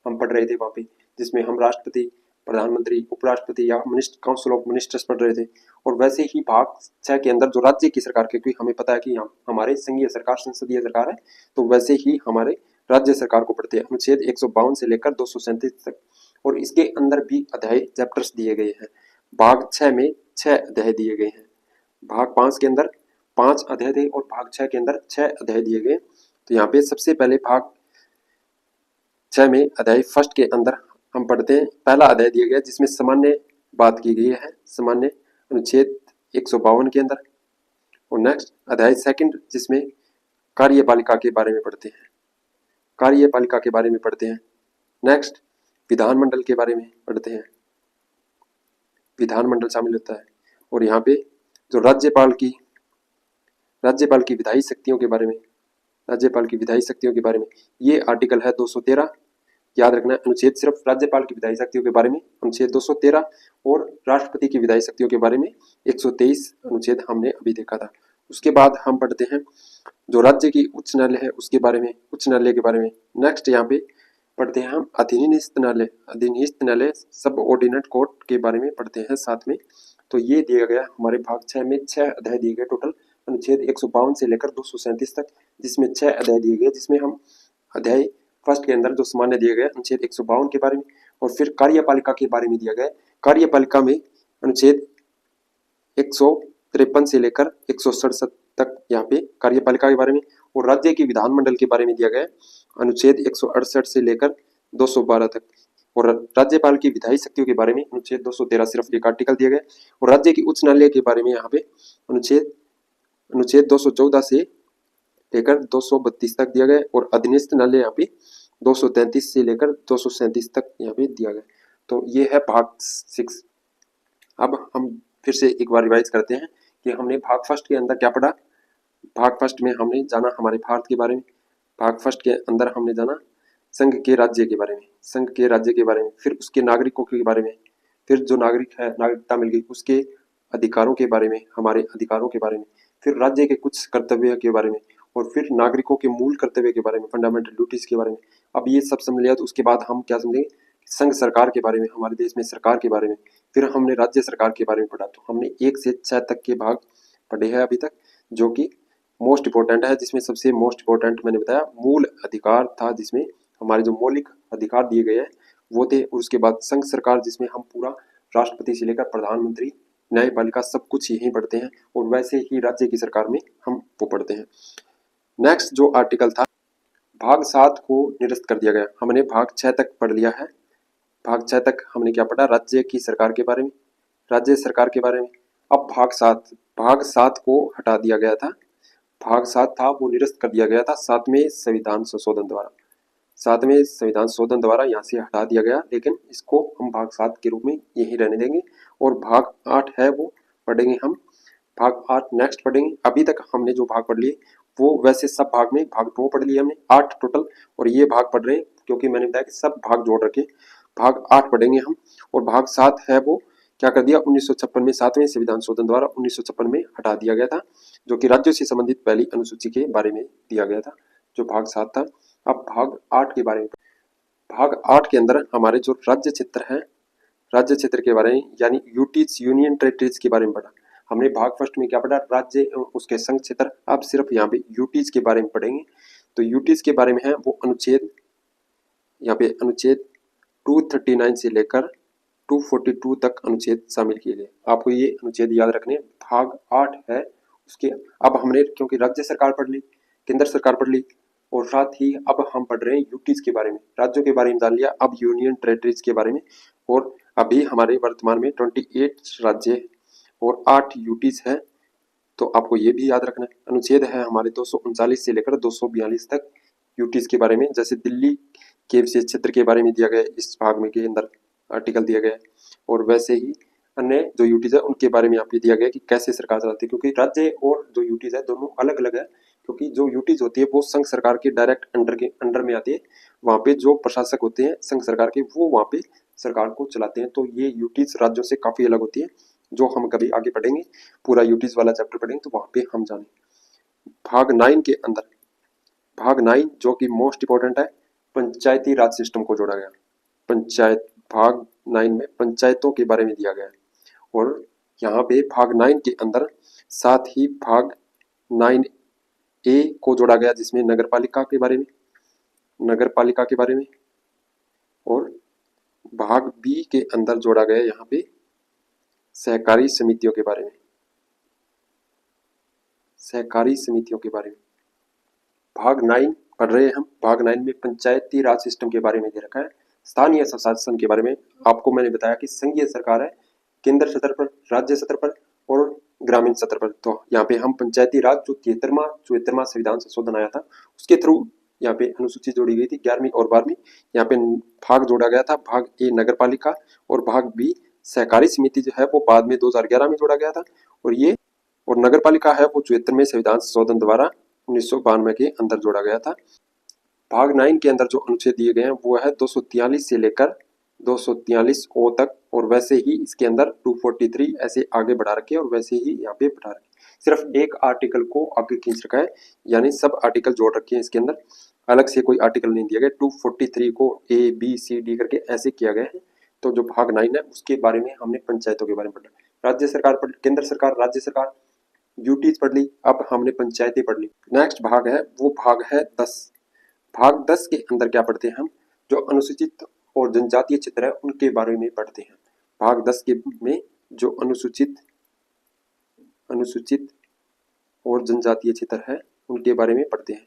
हम पढ़ रहे थे वहां पे, जिसमें हम राष्ट्रपति, प्रधानमंत्री, उपराष्ट्रपति या काउंसिल ऑफ मिनिस्टर्स पढ़ रहे थे। और वैसे ही भाग 6 के अंदर जो राज्य की सरकार, क्योंकि हमें पता है कि हमारे संघीय सरकार संसदीय सरकार है, तो वैसे ही हमारे राज्य सरकार को पढ़ते हैं अनुच्छेद 152 से लेकर 237 तक। और इसके अंदर भी अध्याय चैप्टर्स दिए गए हैं। भाग 6 में 6 अध्याय दिए गए हैं। भाग 5 के अंदर 5 अध्याय थे और भाग 6 के अंदर 6 अध्याय दिए गए। तो यहाँ पे सबसे पहले भाग 6 में अध्याय फर्स्ट के अंदर हम पढ़ते हैं, पहला अध्याय दिया गया जिसमें सामान्य बात की गई है, सामान्य अनुच्छेद 152 के अंदर। और नेक्स्ट अध्याय सेकंड जिसमें कार्यपालिका के बारे में पढ़ते हैं, कार्यपालिका के बारे में पढ़ते हैं। नेक्स्ट विधानमंडल के बारे में पढ़ते हैं, विधानमंडल शामिल होता है। और यहाँ पे जो राज्यपाल की विधायी शक्तियों के बारे में, राज्यपाल की विधायी शक्तियों के बारे में ये आर्टिकल है 213। याद रखना अनुच्छेद सिर्फ राज्यपाल की विधायी शक्तियों के बारे में अनुच्छेद 213 और राष्ट्रपति की विधायी शक्तियों के बारे में 123 अनुच्छेद हमने अभी देखा था। उसके बाद हम पढ़ते हैं जो राज्य की उच्च न्यायालय है उसके बारे में, उच्च न्यायालय के बारे में। नेक्स्ट यहाँ पे पढ़ते हैं हम अधीनस्थ न्यायालय, अधीनस्थ न्यायालय सब ऑर्डिनेट कोर्ट के बारे में पढ़ते हैं साथ में। तो ये दिया गया हमारे भाग 6 में 6 अध्याय दिए गए टोटल अनुच्छेद 152 से लेकर 237 तक, जिसमें 6 अध्याय दिए गए, जिसमें हम अध्याय फर्स्ट के अंदर जो सामान्य दिए गए अनुच्छेद 152 के बारे में, और फिर कार्यपालिका के बारे में दिया गया। कार्यपालिका में अनुच्छेद 153 से लेकर 167 तक यहाँ पे कार्यपालिका के बारे में, और राज्य की विधानमंडल के बारे में दिया गया अनुच्छेद 168 से लेकर 212 तक, और राज्यपाल की विधायी शक्तियों के बारे में अनुच्छेद 213 सिर्फ एक आर्टिकल दिया गया। और राज्य की उच्च न्यायालय के बारे में यहाँ पे अनुच्छेद 214 से लेकर 232 तक दिया गया, और अधीनस्थ न्यायालय यहाँ पे 233 से लेकर 237 तक यहाँ पे दिया गया। तो ये है भाग 6। अब हम फिर से एक बार रिवाइज करते हैं कि हमने भाग फर्स्ट के अंदर क्या पढ़ा। भाग फर्स्ट में हमने जाना हमारे भारत के बारे में, भाग फर्स्ट के अंदर हमने जाना संघ के राज्य के बारे में, संघ के राज्य के बारे में, फिर उसके नागरिकों के बारे में, फिर जो नागरिक है नागरिकता मिल गई उसके अधिकारों के बारे में, हमारे अधिकारों के बारे में, फिर राज्य के कुछ कर्तव्य के बारे में, और फिर नागरिकों के मूल कर्तव्य के बारे में, फंडामेंटल ड्यूटीज के बारे में। अब ये सब समझ लिया तो उसके बाद हम क्या समझेंगे, संघ सरकार के बारे में, हमारे देश में सरकार के बारे में। फिर हमने राज्य सरकार के बारे में पढ़ा, तो हमने 1 से 6 तक के भाग पढ़े हैं अभी तक, जो कि मोस्ट इंपॉर्टेंट है, जिसमें सबसे मोस्ट इंपॉर्टेंट मैंने बताया मूल अधिकार था, जिसमें हमारे जो मौलिक अधिकार दिए गए हैं वो थे। और उसके बाद संघ सरकार, जिसमें हम पूरा राष्ट्रपति से लेकर प्रधानमंत्री, न्यायपालिका सब कुछ यहीं पढ़ते हैं, और वैसे ही राज्य की सरकार में हम वो पढ़ते हैं। नेक्स्ट जो आर्टिकल था भाग 7 को निरस्त कर दिया गया। हमने भाग 6 तक पढ़ लिया है। भाग 6 तक हमने क्या पढ़ा, राज्य की सरकार के बारे में, राज्य सरकार के बारे में। अब भाग 7 को हटा दिया गया था, भाग 7 था वो निरस्त कर दिया गया था 7वें संविधान संशोधन द्वारा, 7वें संविधान संशोधन द्वारा यहाँ से हटा दिया गया, लेकिन इसको हम भाग 7 के रूप में यही रहने देंगे। और भाग 8 है वो पढ़ेंगे हम, भाग 8 नेक्स्ट पढ़ेंगे। अभी तक हमने जो भाग पढ़ लिए वो वैसे सब भाग में भाग 2 पढ़ लिए हमने, 8 टोटल, और ये भाग पढ़ रहे हैं क्योंकि मैंने बताया कि सब भाग जोड़ रखे। भाग 8 पढ़ेंगे हम, और भाग 7 है वो क्या कर दिया 1956 में 7वें संविधान संशोधन द्वारा 1956 में हटा दिया गया था, जो कि राज्यों से संबंधित पहली अनुसूची के बारे में दिया गया था, जो भाग 7 था। अब भाग 8 के बारे में, भाग 8 के अंदर हमारे जो राज्य क्षेत्र है, राज्य क्षेत्र के बारे में यानी यूटीज यूनियन टेरिटरीज के बारे में पढ़ा। हमने भाग फर्स्ट में क्या पढ़ा, राज्य उसके संघ क्षेत्र। अब सिर्फ यहाँ पे यूटीज के बारे में पढ़ेंगे। तो यूटीज के बारे में है वो अनुच्छेद, यहाँ पे अनुच्छेद 239 से लेकर 242 तक अनुच्छेद शामिल किए गए। आपको ये अनुच्छेद याद रखने। भाग 8 है उसके। अब हमने क्योंकि राज्य सरकार पढ़ ली, केंद्र सरकार पढ़ ली, और साथ ही अब हम पढ़ रहे हैं यूटीज के बारे में, राज्यों के बारे में जान लिया, अब यूनियन टेरिटरीज के बारे में। और अभी हमारे वर्तमान में 28 राज्य और 8 यूटीज है, तो आपको ये भी याद रखना है। अनुच्छेद है हमारे 239 से लेकर 242 तक यूटीज के बारे में, जैसे दिल्ली के विशेष क्षेत्र के बारे में दिया गया इस भाग में के अंदर आर्टिकल दिया गया है, और वैसे ही अन्य जो यूटीज है उनके बारे में यहाँ पे दिया गया कि कैसे सरकार चलाती है, क्योंकि राज्य और जो यूटीज है दोनों अलग अलग है, क्योंकि जो यूटीज होती है वो संघ सरकार के डायरेक्ट अंडर में आती है। वहाँ पे जो प्रशासक होते हैं संघ सरकार के, वो वहाँ पे सरकार को चलाते हैं। तो ये यूटीज राज्यों से काफी अलग होती है, जो हम कभी आगे पढ़ेंगे, पूरा यूटीज वाला चैप्टर पढ़ेंगे तो वहाँ पे हम जाने। भाग 9 के अंदर, भाग 9 जो कि मोस्ट इंपॉर्टेंट है, पंचायती राज सिस्टम को जोड़ा गया। पंचायत, भाग 9 में पंचायतों के बारे में दिया गया है। और यहाँ पे भाग 9 के अंदर साथ ही भाग 9A को जोड़ा गया, जिसमें नगरपालिका के बारे में, नगरपालिका के बारे में। और भाग B के अंदर जोड़ा गया यहाँ पे सहकारी समितियों के बारे में, सहकारी समितियों के बारे में। भाग 9 पढ़ रहे हैं हम। भाग 9 में पंचायती राज सिस्टम के बारे में दे रखा है। स्थानीय स्वशासन के बारे में आपको मैंने बताया कि संघीय सरकार है, केंद्र स्तर पर, राज्य स्तर पर और ग्रामीण स्तर पर। तो यहाँ पे हम पंचायती राज जो 73वां संविधान संशोधन आया था उसके थ्रू यहाँ पे अनुसूची जोड़ी गई थी 11वीं और 12वीं। यहाँ पे भाग जोड़ा गया था, भाग A नगरपालिका और भाग B सहकारी समिति जो है वो बाद में 2011 में जोड़ा गया था। और नगरपालिका है वो 74वें संविधान संशोधन द्वारा 1992 के अंदर जोड़ा गया था। भाग 9 के अंदर जो अनुच्छेद दिए गए हैं वो है 243 से लेकर 243 ओ तक, और वैसे ही इसके अंदर 243 ऐसे आगे बढ़ा रखे और वैसे ही यहाँ पे बढ़ा रखे। सिर्फ एक आर्टिकल को आगे खींच रखा है, यानी सब आर्टिकल जोड़ रखे हैं इसके अंदर, अलग से कोई आर्टिकल नहीं दिया गया। 243 को A B C D करके ऐसे किया गया है। तो जो भाग 9 है उसके बारे में हमने पंचायतों के बारे में पढ़ा। राज्य सरकार पढ़, केंद्र सरकार, राज्य सरकार, ड्यूटीज पढ़ ली। अब हमने पंचायतें पढ़ ली। नेक्स्ट भाग है वो भाग है 10। भाग 10 के अंदर क्या पढ़ते हैं हम, जो अनुसूचित और जनजातीय क्षेत्र है उनके बारे में पढ़ते हैं। भाग 10 के में जो अनुसूचित और जनजातीय क्षेत्र है उनके बारे में पढ़ते हैं।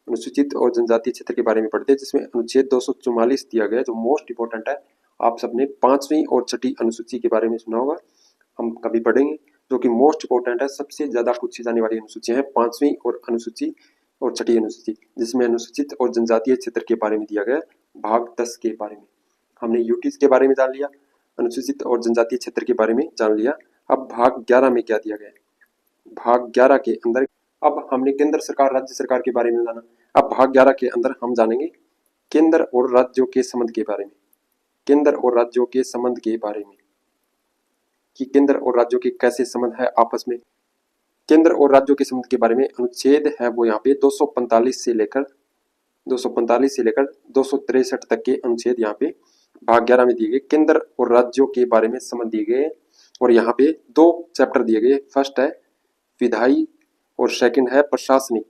अनुसूचित और जनजातीय क्षेत्र के बारे में पढ़ते हैं, जिसमें अनुच्छेद 244 दिया गया जो मोस्ट इंपोर्टेंट है। आप सबने 5वीं और 6ठी अनुसूची के बारे में सुना होगा, हम कभी पढ़ेंगे, जो कि मोस्ट इंपोर्टेंट है। सबसे ज्यादा पूछी जाने वाली अनुसूची है 5वीं और अनुसूची और 6ठी अनुसूची, जिसमें अनुसूचित और जनजातीय क्षेत्र के बारे में दिया गया। भाग 10 के बारे में हमने यूटीज के बारे में जान लिया, अनुसूचित और जनजातीय क्षेत्र के बारे में जान लिया। अब भाग 11 में क्या दिया गया है, भाग 11 के अंदर अब हमने केंद्र सरकार, राज्य सरकार के बारे में जाना। अब भाग 11 के अंदर हम जानेंगे केंद्र और राज्यों के संबंध के बारे में, केंद्र और राज्यों के संबंध के बारे में, कि केंद्र और राज्यों के कैसे संबंध है आपस में। केंद्र और राज्यों के संबंध के बारे में अनुच्छेद है वो यहाँ पे 245 से लेकर 263 तक के अनुच्छेद यहाँ पे भाग 11 में दिए गए। केंद्र और राज्यों के बारे में संबंध दिए गए और यहाँ पे 2 चैप्टर दिए गए। फर्स्ट है विधायी और सेकंड है प्रशासनिक।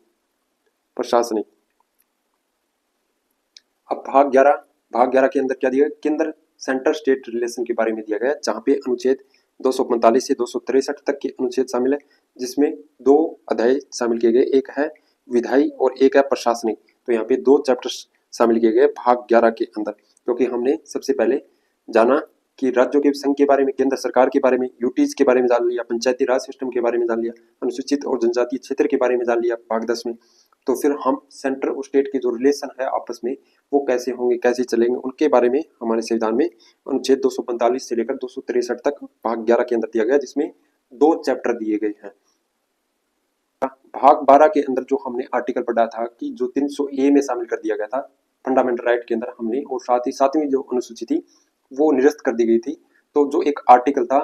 अब भाग 11 के अंदर क्या दिया गया, केंद्र सेंटर स्टेट रिलेशन के बारे में दिया गया, जहाँ पे अनुच्छेद 245 से 263 तक के अनुच्छेद शामिल है, जिसमें 2 अध्याय शामिल किए गए, एक है विधायी और एक है प्रशासनिक। तो यहाँ पे 2 चैप्टर शामिल किए गए भाग 11 के अंदर, क्योंकि हमने सबसे पहले जाना कि राज्यों के संघ के बारे में, केंद्र सरकार के बारे में, यूटीज के बारे में जान लिया, पंचायती राज सिस्टम के बारे में जान लिया, अनुसूचित और जनजातीय क्षेत्र के बारे में जान लिया भाग 10 में। तो फिर हम सेंटर और स्टेट के जो रिलेशन है आपस में वो कैसे होंगे, कैसे चलेंगे, उनके बारे में हमारे संविधान में अनुच्छेद 245 से लेकर 263 तक भाग 11 के अंदर दिया गया, जिसमें 2 चैप्टर दिए गए हैं। भाग 12 के अंदर जो हमने आर्टिकल पढ़ा था कि जो 300A में शामिल कर दिया गया था फंडामेंटल राइट के अंदर हमने, और साथ ही 7वीं जो अनुसूची थी वो निरस्त कर दी गई थी। तो जो एक आर्टिकल था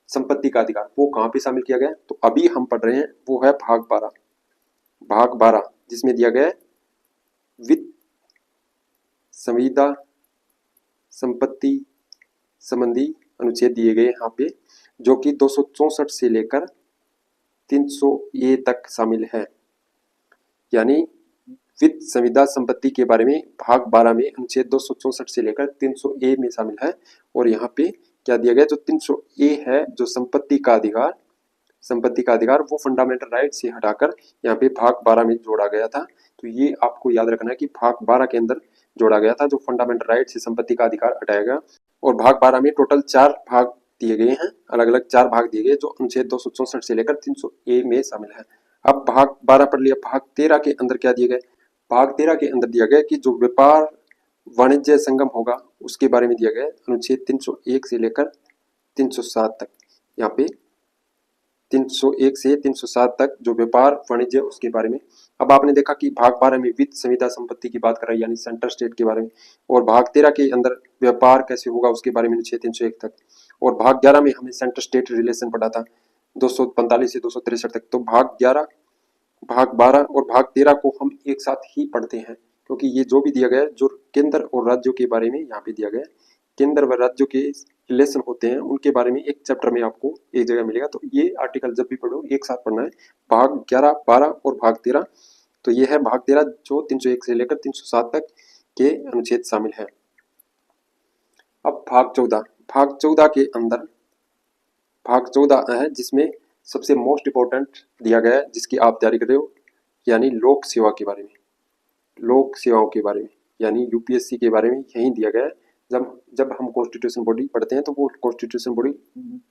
संपत्ति का अधिकार, वो कहाँ पे शामिल किया गया, तो अभी हम पढ़ रहे हैं वो है भाग 12, जिसमें दिया गया है वित्त संविदा संपत्ति संबंधी अनुच्छेद दिए गए यहाँ पे, जो कि 264 से लेकर 300A तक शामिल है। यानी वित्त संविदा संपत्ति के बारे में भाग 12 में अनुच्छेद 264 से लेकर 300A में शामिल है। और यहाँ पे क्या दिया गया, जो 300A है, जो संपत्ति का अधिकार वो फंडामेंटल राइट से हटाकर यहाँ पे भाग 12 में जोड़ा गया था। तो ये आपको याद रखना है कि भाग 12 के अंदर जोड़ा गया था, जो फंडामेंटल राइट से संपत्ति का अधिकार हटाया गया। और भाग 12 में टोटल 4 भाग दिए गए हैं, अलग अलग 4 भाग दिए गए, जो अनुच्छेद 264 से लेकर 300A में शामिल है। अब भाग 12 पढ़ लिया। भाग 13 के अंदर क्या दिया गया, भाग 13 के अंदर दिया गया कि जो व्यापार वाणिज्य संगम होगा उसके बारे में दिया गया, अनुच्छेद 301 से लेकर 307 तक। यहाँ पे 301 से 307 तक जो व्यापार वाणिज्य उसके बारे में। अब आपने देखा कि भाग 12 में वित्त संविदा संपत्ति की बात कर रहा है यानी सेंटर स्टेट के बारे में, और भाग 13 के अंदर व्यापार कैसे होगा उसके बारे में अनुच्छेद 301 तक, और भाग 11 में हमने सेंटर स्टेट रिलेशन पढ़ा था 245 से 263 तक। तो भाग 11, भाग 12 और भाग 13 को हम एक साथ ही पढ़ते हैं, क्योंकि ये जो भी दिया गया है जो केंद्र और राज्यों के बारे में यहाँ पे दिया गया है, केंद्र व राज्यों के रिलेशन होते हैं उनके बारे में एक चैप्टर में आपको एक जगह मिलेगा। तो ये आर्टिकल जब भी पढ़ो एक साथ पढ़ना है, भाग 11, 12 और भाग 13। तो ये है भाग 13 जो 301 से लेकर 307 तक के अनुच्छेद शामिल है। अब भाग 14, भाग 14 के अंदर भाग 14 है जिसमें सबसे मोस्ट इंपॉर्टेंट दिया गया है जिसकी आप तैयारी कर रहे हो, यानी लोक सेवा के बारे में, लोक सेवाओं के बारे में, यानी यूपीएससी के बारे में यही दिया गया है। जब हम कॉन्स्टिट्यूशन बॉडी पढ़ते हैं तो वो कॉन्स्टिट्यूशन बॉडी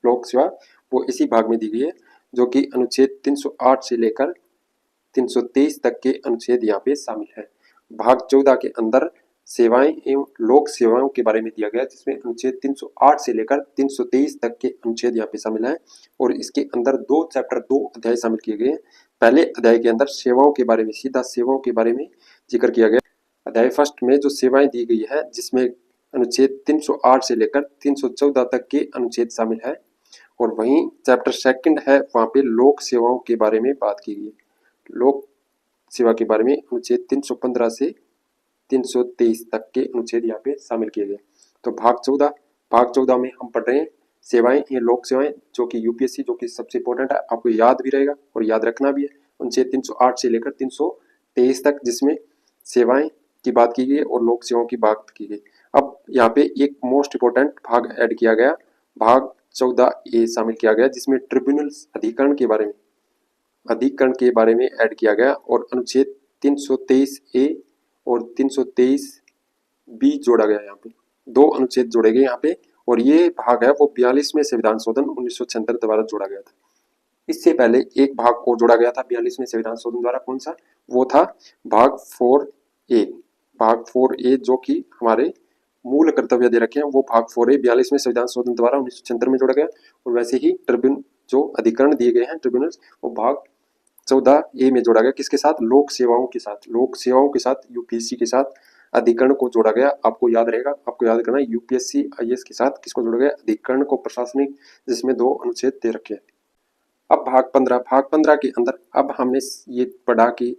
लोक सेवा वो इसी भाग में दी गई है, जो कि अनुच्छेद 308 से लेकर 323 तक के अनुच्छेद यहाँ पे शामिल है। भाग 14 के अंदर सेवाएं एवं लोक सेवाओं के बारे में दिया गया जिसमें अनुच्छेद 308 से लेकर 323 तक के अनुच्छेद यहाँ पे शामिल है, और इसके अंदर दो चैप्टर, दो अध्याय शामिल किए गए हैं। पहले अध्याय के अंदर सेवाओं के बारे में, सीधा सेवाओं के बारे में जिक्र किया गया। अध्याय फर्स्ट में जो सेवाएं दी गई है जिसमें अनुच्छेद 308 से लेकर 314 तक के अनुच्छेद शामिल है, और वहीं चैप्टर सेकंड है वहाँ पे लोक सेवाओं के बारे में बात की गई है। लोक सेवा के बारे में अनुच्छेद 315 से 323 तक के अनुच्छेद यहाँ पे शामिल किए गए। तो भाग 14 में हम पढ़ रहे हैं सेवाएं, ये लोक सेवाएं जो कि यूपीएससी, जो कि सबसे इंपॉर्टेंट है, आपको याद भी रहेगा और याद रखना भी है। अनुच्छेद 308 से लेकर 323 तक जिसमें सेवाएं की बात की गई और लोक सेवाओं की बात की गई। अब यहाँ पे एक मोस्ट इंपॉर्टेंट भाग ऐड किया गया, भाग 14A शामिल किया गया जिसमें ट्रिब्यूनल अधिकरण के बारे में, अधिकरण के बारे में ऐड किया गया, और अनुच्छेद 323A और 323B जोड़ा गया। यहाँ पे दो अनुच्छेद जोड़े गए यहाँ पे, और ये भाग है वो 42वें संविधान शोधन 1976 द्वारा जोड़ा गया था। इससे पहले एक भाग और जोड़ा गया था 42वें संविधान शोधन द्वारा, कौन सा? वो था भाग 4A। भाग 4A जो कि हमारे मूल कर्तव्य दे रखे हैं, वो भाग 4A 42वें संविधान शोधन द्वारा 1976 में जोड़ा गया। और वैसे ही ट्रिब्यूनल जो अधिकरण दिए गए हैं ट्रिब्यूनल्स, वो भाग 14A में जोड़ा गया, किसके साथ? लोक सेवाओं के साथ, लोक सेवाओं के साथ, यूपीएससी के साथ अधिकरण को जोड़ा गया। आपको याद रहेगा, आपको याद करना है यूपीएससी आईएएस के साथ किसको जोड़ा गया? अधिकरण को, प्रशासनिक, जिसमें दो अनुच्छेद दे रखे हैं। अब भाग 15 के अंदर अब हमने ये पढ़ा कि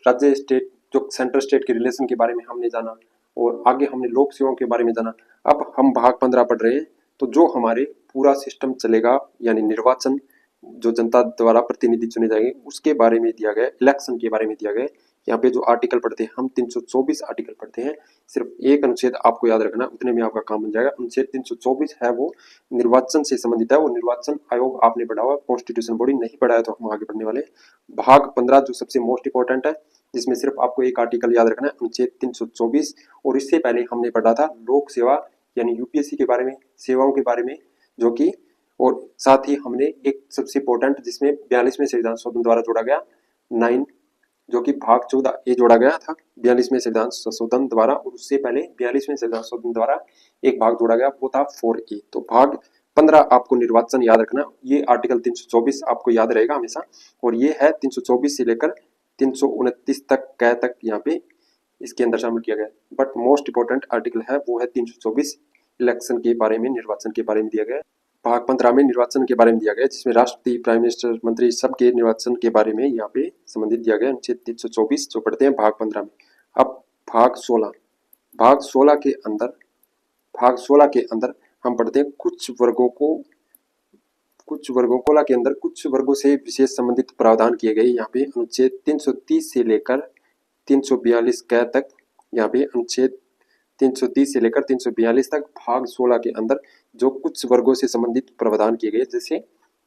राज्य स्टेट, जो सेंट्रल स्टेट के रिलेशन के बारे में हमने जाना, और आगे हमने लोक सेवाओं के बारे में जाना। अब हम भाग 15 पढ़ रहे हैं, तो जो हमारे पूरा सिस्टम चलेगा यानी निर्वाचन, जो जनता द्वारा प्रतिनिधि चुने जाएंगे उसके बारे में दिया गया, इलेक्शन के बारे में दिया गया। यहाँ पे जो आर्टिकल पढ़ते हैं हम 324 आर्टिकल पढ़ते हैं, सिर्फ एक अनुच्छेद आपको याद रखना, उतने में आपका काम बन जाएगा। अनुच्छेद 324 है वो निर्वाचन से संबंधित है, वो निर्वाचन आयोग आपने पढ़ा हुआ, कॉन्स्टिट्यूशन बॉडी नहीं पढ़ा है तो हम आगे पढ़ने वाले। भाग 15 जो सबसे मोस्ट इंपॉर्टेंट है, जिसमें सिर्फ आपको एक आर्टिकल याद रखना है, अनुच्छेद 324। और इससे पहले हमने पढ़ा था लोक सेवा यानी यूपीएससी के बारे में, सेवाओं के बारे में, जो कि, और साथ ही हमने एक सबसे इंपॉर्टेंट जिसमें 42वें संविधान शोधन द्वारा जोड़ा गया 9, जो कि भाग 14A जोड़ा गया था 42वें संविधान शोधन द्वारा, और उससे पहले 42वें संविधान शोधन द्वारा एक भाग जोड़ा गया, वो था 4A। तो भाग 15 आपको निर्वाचन याद रखना, ये आर्टिकल 324 आपको याद रहेगा हमेशा, और ये है 324 से लेकर 329 तक यहाँ पे इसके अंदर शामिल किया गया। बट मोस्ट इंपॉर्टेंट आर्टिकल है वो है 324, इलेक्शन के बारे में, निर्वाचन के बारे में दिया गया। भाग 15 में निर्वाचन के बारे में दिया गया, जिसमें राष्ट्रपति, प्राइम मिनिस्टर, मंत्री सबके निर्वाचन के बारे में यहाँ पे संबंधित दिया गया, अनुच्छेद 324 जो पढ़ते हैं भाग 15 में। अब भाग 16, भाग 16 के अंदर, भाग 16 के अंदर हम पढ़ते हैं कुछ वर्गों के अंदर कुछ वर्गों से विशेष संबंधित प्रावधान किए गए। यहाँ पे अनुच्छेद 330 से लेकर 342 क तक, यहाँ पे अनुच्छेद 330 से लेकर 342 तक भाग 16 के अंदर जो कुछ वर्गों से संबंधित प्रावधान किए गए, जैसे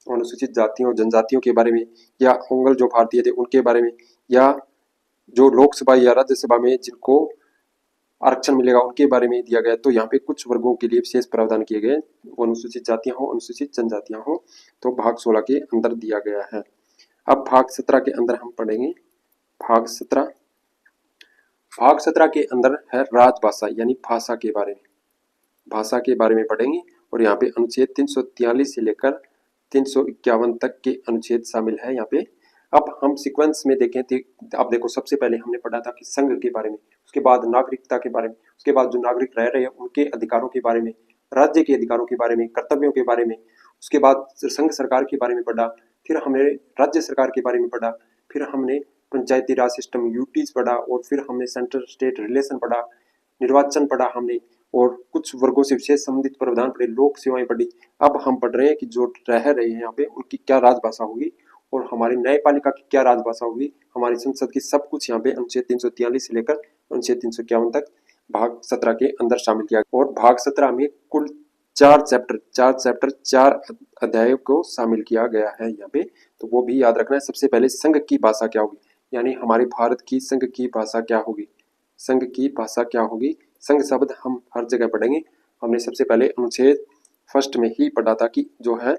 अनुसूचित जातियों, जनजातियों के बारे में, या मंगल जो भारतीय थे उनके बारे में, या जो लोकसभा या राज्यसभा में जिनको आरक्षण मिलेगा उनके बारे में दिया गया। तो यहाँ पे कुछ वर्गों के लिए विशेष प्रावधान किए गए, वो अनुसूचित जातियां हो, अनुसूचित जनजातियां हो, तो भाग 16 के अंदर दिया गया है। अब भाग 17 के अंदर हम पढ़ेंगे भाग 17। भाग 17 के अंदर है राजभाषा यानी भाषा के बारे में, भाषा के बारे में पढ़ेंगे। और यहाँ पे अनुच्छेद 343 से लेकर 351 तक के अनुच्छेद शामिल है यहाँ पे। अब हम सीक्वेंस में देखें तो आप देखो, सबसे पहले हमने पढ़ा था कि संघ के बारे में, उसके बाद नागरिकता के बारे में, उसके बाद जो नागरिक रह रहे हैं उनके अधिकारों के बारे में, राज्य के अधिकारों के बारे में, कर्तव्यों के बारे में, उसके बाद संघ सरकार के बारे में पढ़ा, फिर हमने राज्य सरकार के बारे में पढ़ा, फिर हमने पंचायती राज सिस्टम यूटीज पढ़ा, और फिर हमने सेंट्रल स्टेट रिलेशन पढ़ा, निर्वाचन पढ़ा हमने, और कुछ वर्गों से विशेष संबंधित प्रावधान पढ़े, लोक सेवाएं पढ़ी। अब हम पढ़ रहे हैं कि जो रह रहे हैं यहाँ पे उनकी क्या राजभाषा होगी, और हमारी न्यायपालिका की क्या राजभाषा होगी, हमारी संसद की, सब कुछ यहाँ पे अनुच्छेद 343 से लेकर अनुच्छेद 351 तक भाग 17 के अंदर शामिल किया। और भाग 17 में कुल 4 अध्यायों को शामिल किया गया है यहाँ पे, तो वो भी याद रखना है। सबसे पहले संघ की भाषा क्या होगी, यानी हमारे भारत की संघ की भाषा क्या होगी, संघ की भाषा क्या होगी। संघ शब्द हम हर जगह पढ़ेंगे। हमने सबसे पहले अनुच्छेद फर्स्ट में ही पढ़ा था कि जो है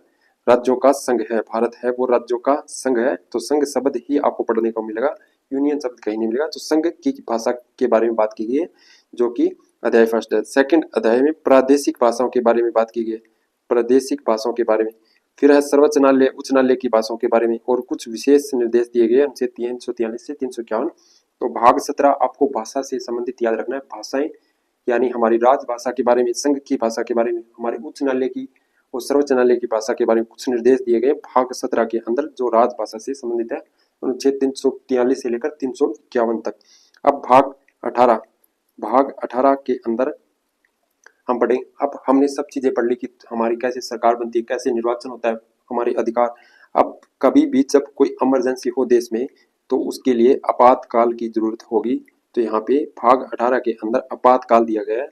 राज्यों का संघ है, भारत है वो राज्यों का संघ है, तो संघ शब्द ही आपको पढ़ने को मिलेगा, यूनियन शब्द कहीं नहीं मिलेगा। तो संघ की भाषा के बारे में बात की गई है, जो कि अध्याय फर्स्ट है। सेकंड अध्याय में प्रादेशिक भाषाओं के बारे में बात की गई है, प्रादेशिक भाषाओं के बारे में। फिर है सर्वोच्च न्यायालय, उच्च न्यायालय की भाषाओं के बारे में, और कुछ विशेष निर्देश दिए गए अनुच्छेद 343 से 351। तो भाग 17 आपको भाषा से संबंधित याद रखना है। भाषाएं यानी हमारी राजभाषा के बारे में, संघ की भाषा के बारे में, हमारे उच्च न्यायालय की और सर्वोच्च न्यायालय की भाषा के बारे में कुछ निर्देश दिए गए भाग 17 के अंदर, जो राजभाषा से संबंधित है, अनुच्छेद 343 से लेकर 351 तक। अब भाग 18 के अंदर हम पढ़ें। अब हमने सब चीजें पढ़ ली कि हमारी कैसे सरकार बनती है, कैसे निर्वाचन होता है, हमारे अधिकार। अब कभी भी जब कोई इमरजेंसी हो देश में, तो उसके लिए आपातकाल की जरूरत होगी, तो यहाँ पे भाग 18 के अंदर आपातकाल दिया गया है,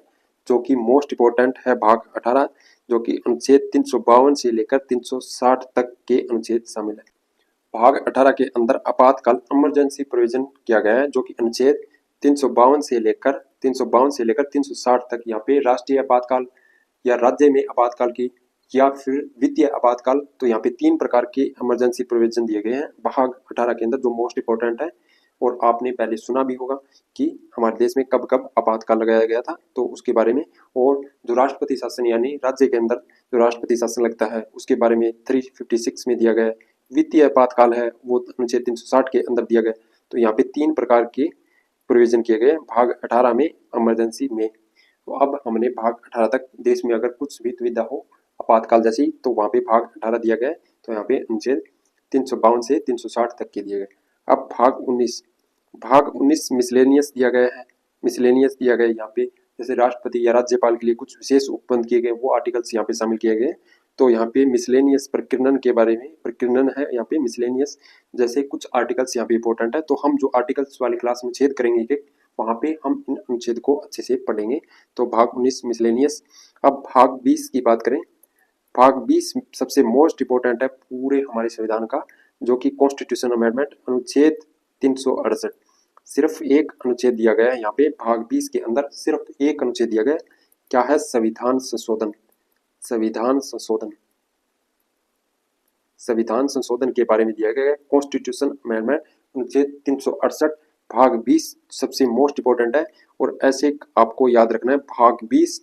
जो कि मोस्ट इंपोर्टेंट है भाग 18, जो कि अनुच्छेद 352 से लेकर 360 तक के अनुच्छेद शामिल है। भाग 18 के अंदर आपातकाल इमरजेंसी प्रोविजन किया गया है, जो कि अनुच्छेद 352 से लेकर 360 तक। यहाँ पे राष्ट्रीय आपातकाल या राज्य में आपातकाल की, या फिर वित्तीय आपातकाल, तो यहाँ पे 3 प्रकार के इमरजेंसी प्रोविजन दिए गए हैं भाग 18 के अंदर, जो मोस्ट इंपोर्टेंट है। और आपने पहले सुना भी होगा कि हमारे देश में कब कब आपातकाल लगाया गया था, तो उसके बारे में। और जो राष्ट्रपति शासन यानी राज्य के अंदर जो राष्ट्रपति शासन लगता है, उसके बारे में 356 में दिया गया है। वित्तीय आपातकाल है वो अनुच्छेद 360 के अंदर दिया गया। तो यहाँ पे 3 प्रकार के प्रोविजन किए गए भाग 18 में इमरजेंसी में। तो अब हमने भाग 18 तक, देश में अगर कुछ भी दुविधा हो आपातकाल जैसी, तो वहाँ पे भाग 18 दिया गया है। तो यहाँ पे अनुच्छेद 352 से 360 तक के दिए गए। अब भाग 19 मिसलेनियस दिया गया है। मिसलेनियस दिया गया है यहाँ पे, जैसे राष्ट्रपति या राज्यपाल के लिए कुछ विशेष उपबंध किए गए, वो आर्टिकल्स यहाँ पे शामिल किए गए। तो यहाँ पे मिसलेनियस प्रकीर्णन के बारे में, प्रकीर्णन है यहाँ पे मिसलेनियस, जैसे कुछ आर्टिकल्स यहाँ पे इंपॉर्टेंट है। तो हम जो आर्टिकल्स वाली क्लास में छेद करेंगे कि वहाँ पे हम इन अनुच्छेद को अच्छे से पढ़ेंगे। तो भाग 19 मिसलेनियस। अब भाग 20 की बात करें, भाग 20 सबसे मोस्ट इंपोर्टेंट है पूरे हमारे संविधान का, जो कि कॉन्स्टिट्यूशन अमेंडमेंट, अनुच्छेद 368। सिर्फ एक अनुच्छेद दिया गया है यहाँ पे भाग 20 के अंदर, सिर्फ एक अनुच्छेद दिया गया है। क्या है? संविधान संशोधन। संविधान संशोधन, संविधान संशोधन के बारे में दिया गया है, कॉन्स्टिट्यूशन अमेंडमेंट, अनुच्छेद 368 भाग 20 सबसे मोस्ट इंपोर्टेंट है। और ऐसे आपको याद रखना है, भाग 20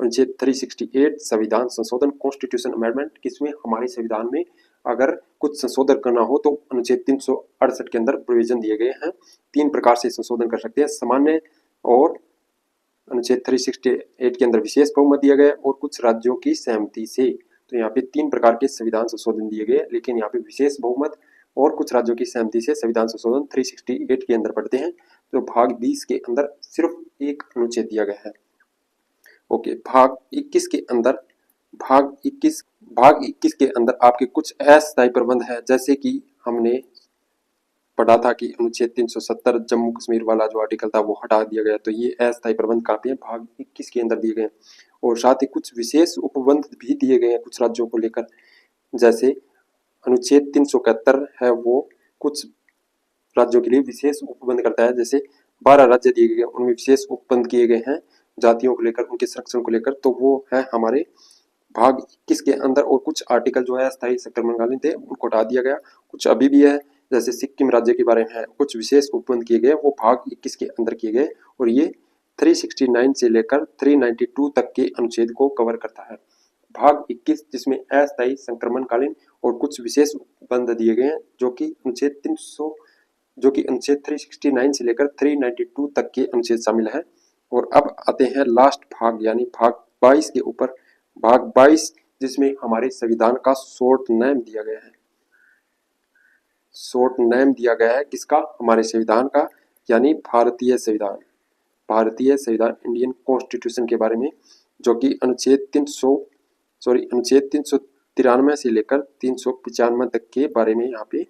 अनुच्छेद 368 संविधान संशोधन, कॉन्स्टिट्यूशन अमेंडमेंट, किसमें? हमारे संविधान में अगर कुछ संशोधन करना हो तो अनुच्छेद 368 के अंदर प्रोविजन दिए गए हैं। 3 प्रकार से संशोधन कर सकते हैं, सामान्य, और अनुच्छेद 368 के अंदर विशेष बहुमत दिया गया, और कुछ राज्यों की सहमति से। तो यहाँ पे 3 प्रकार के संविधान संशोधन दिए गए, लेकिन यहाँ पे विशेष बहुमत और कुछ राज्यों की सहमति से संविधान संशोधन 368 के अंदर पढ़ते हैं। तो भाग 20 के अंदर सिर्फ एक अनुच्छेद दिया गया है। ओके, भाग 21 के अंदर, भाग 21 के अंदर आपके कुछ अस्थायी प्रबंध है, जैसे कि हमने पढ़ा था कि अनुच्छेद 370 जम्मू कश्मीर वाला जो आर्टिकल था वो हटा दिया गया। तो ये अस्थायी प्रबंध कहाँ पे है? भाग 21 के अंदर दिए गए। और साथ ही कुछ विशेष उपबंध भी दिए गए हैं कुछ राज्यों को लेकर, जैसे अनुच्छेद 371 है, वो कुछ राज्यों के लिए विशेष उपबंध करता है। जैसे 12 राज्य दिए गए, उनमें विशेष उपबंध किए गए हैं जातियों को लेकर, उनके संरक्षण को लेकर। तो वो है हमारे भाग 21 के अंदर। और कुछ आर्टिकल जो है अस्थायी संक्रमणकालीन थे, उनको हटा दिया गया। कुछ अभी भी है, जैसे सिक्किम राज्य के बारे में है, कुछ विशेष उपबंध किए गए, वो भाग 21 के अंदर किए गए। और ये 369 से लेकर 392 तक के अनुच्छेद को कवर करता है। भाग 21 जिसमें अस्थायी संक्रमणकालीन और कुछ विशेष बंद दिए गए हैं जो कि अनुच्छेद 369 से लेकर 392 तक के अनुच्छेद शामिल है। और अब आते हैं लास्ट भाग यानी भाग 22 के ऊपर। भाग 22 जिसमें हमारे संविधान का शॉर्ट नेम दिया गया है। शॉर्ट नेम दिया गया है किसका? हमारे संविधान का, यानी भारतीय संविधान। भारतीय संविधान इंडियन कॉन्स्टिट्यूशन के बारे में, जो कि अनुच्छेद 393 से लेकर 395 तक के बारे में यहाँ पे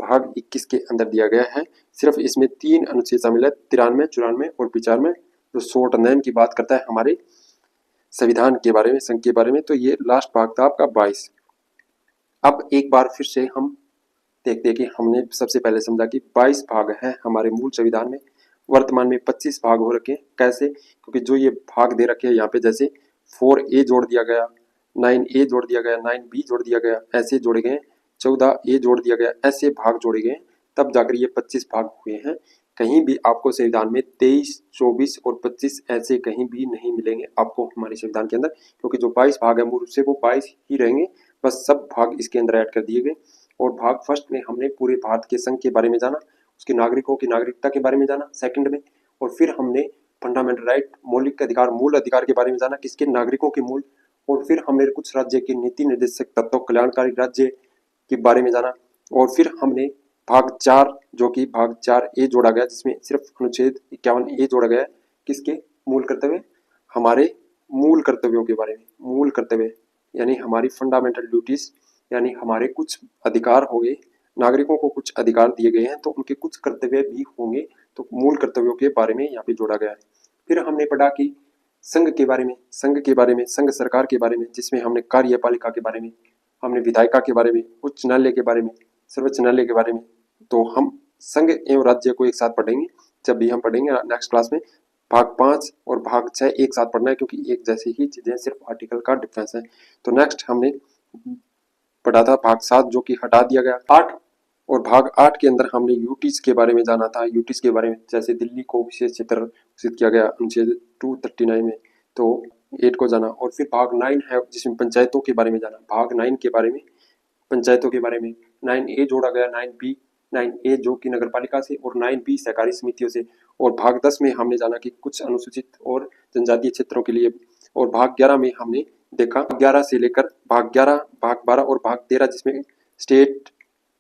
भाग 21 के अंदर दिया गया है। सिर्फ इसमें 3 अनुच्छेद शामिल है, 93, 94 और 95, जो शॉर्ट नेम की बात करता है हमारे संविधान के बारे में, संघ के बारे में। तो ये लास्ट भाग था आपका 22। अब एक बार फिर से हम देखते हैं कि हमने सबसे पहले समझा कि 22 भाग है हमारे मूल संविधान में। वर्तमान में 25 भाग हो रखे हैं। कैसे? क्योंकि जो ये भाग दे रखे हैं यहाँ पे, जैसे 4A जोड़ दिया गया, 9A जोड़ दिया गया, 9B जोड़ दिया गया, ऐसे जोड़े गए, 14A जोड़ दिया गया, ऐसे भाग जोड़े गए, तब जाकर ये 25 भाग हुए हैं। कहीं भी आपको संविधान में 23, 24 और 25 ऐसे कहीं भी नहीं मिलेंगे आपको हमारे संविधान के अंदर, क्योंकि जो 22 भाग है मूल रूप से वो 22 ही रहेंगे, बस सब भाग इसके अंदर ऐड कर दिए गए। और भाग फर्स्ट में हमने पूरे भारत के संघ के बारे में जाना, उसके नागरिकों की नागरिकता के बारे में जाना सेकंड में, और फिर हमने फंडामेंटल राइट, मौलिक अधिकार, मूल अधिकार के बारे में जाना, किसके? नागरिकों के मूल। और फिर हमने कुछ राज्य के नीति निर्देशक तत्वों, कल्याणकारी राज्य के बारे में जाना। और फिर हमने भाग 4 जो कि भाग 4A जोड़ा गया, जिसमें सिर्फ अनुच्छेद 51A जोड़ा गया है, किसके? मूल कर्तव्य, हमारे मूल कर्तव्यों के बारे में। मूल कर्तव्य यानी हमारी फंडामेंटल ड्यूटीज, यानी हमारे कुछ अधिकार हो गए, नागरिकों को कुछ अधिकार दिए गए हैं तो उनके कुछ कर्तव्य भी होंगे, तो मूल कर्तव्यों के बारे में यहाँ पे जोड़ा गया है। फिर हमने पढ़ा कि संघ के बारे में, संघ के बारे में, संघ सरकार के बारे में, जिसमें हमने कार्यपालिका के बारे में, हमने विधायिका के बारे में, उच्च न्यायालय के बारे में, सर्वोच्च न्यायालय के बारे में। तो हम संघ एवं राज्य को एक साथ पढ़ेंगे जब भी हम पढ़ेंगे नेक्स्ट क्लास में। भाग 5 और भाग 6 एक साथ पढ़ना है, क्योंकि एक जैसी ही चीजें, सिर्फ आर्टिकल का डिफरेंस है। तो नेक्स्ट हमने पढ़ा था भाग 7 जो कि हटा दिया गया। 8 और भाग 8 के अंदर हमने यूटीज के बारे में जाना था। यूटीज के बारे में, जैसे दिल्ली को विशेष क्षेत्र घोषित किया गया अनुच्छेद 239 में, तो 8 को जाना। और फिर भाग 9 है जिसमें पंचायतों के बारे में जाना। भाग 9 के बारे में, पंचायतों के बारे में 9A जोड़ा गया, 9A जो कि नगर पालिका से, और 9B सहकारी समितियों से। और भाग 10 में हमने जाना कि कुछ अनुसूचित और जनजातीय क्षेत्रों के लिए। और भाग 11 में हमने देखा 11 से लेकर भाग 11, भाग 12 और भाग 13 जिसमें स्टेट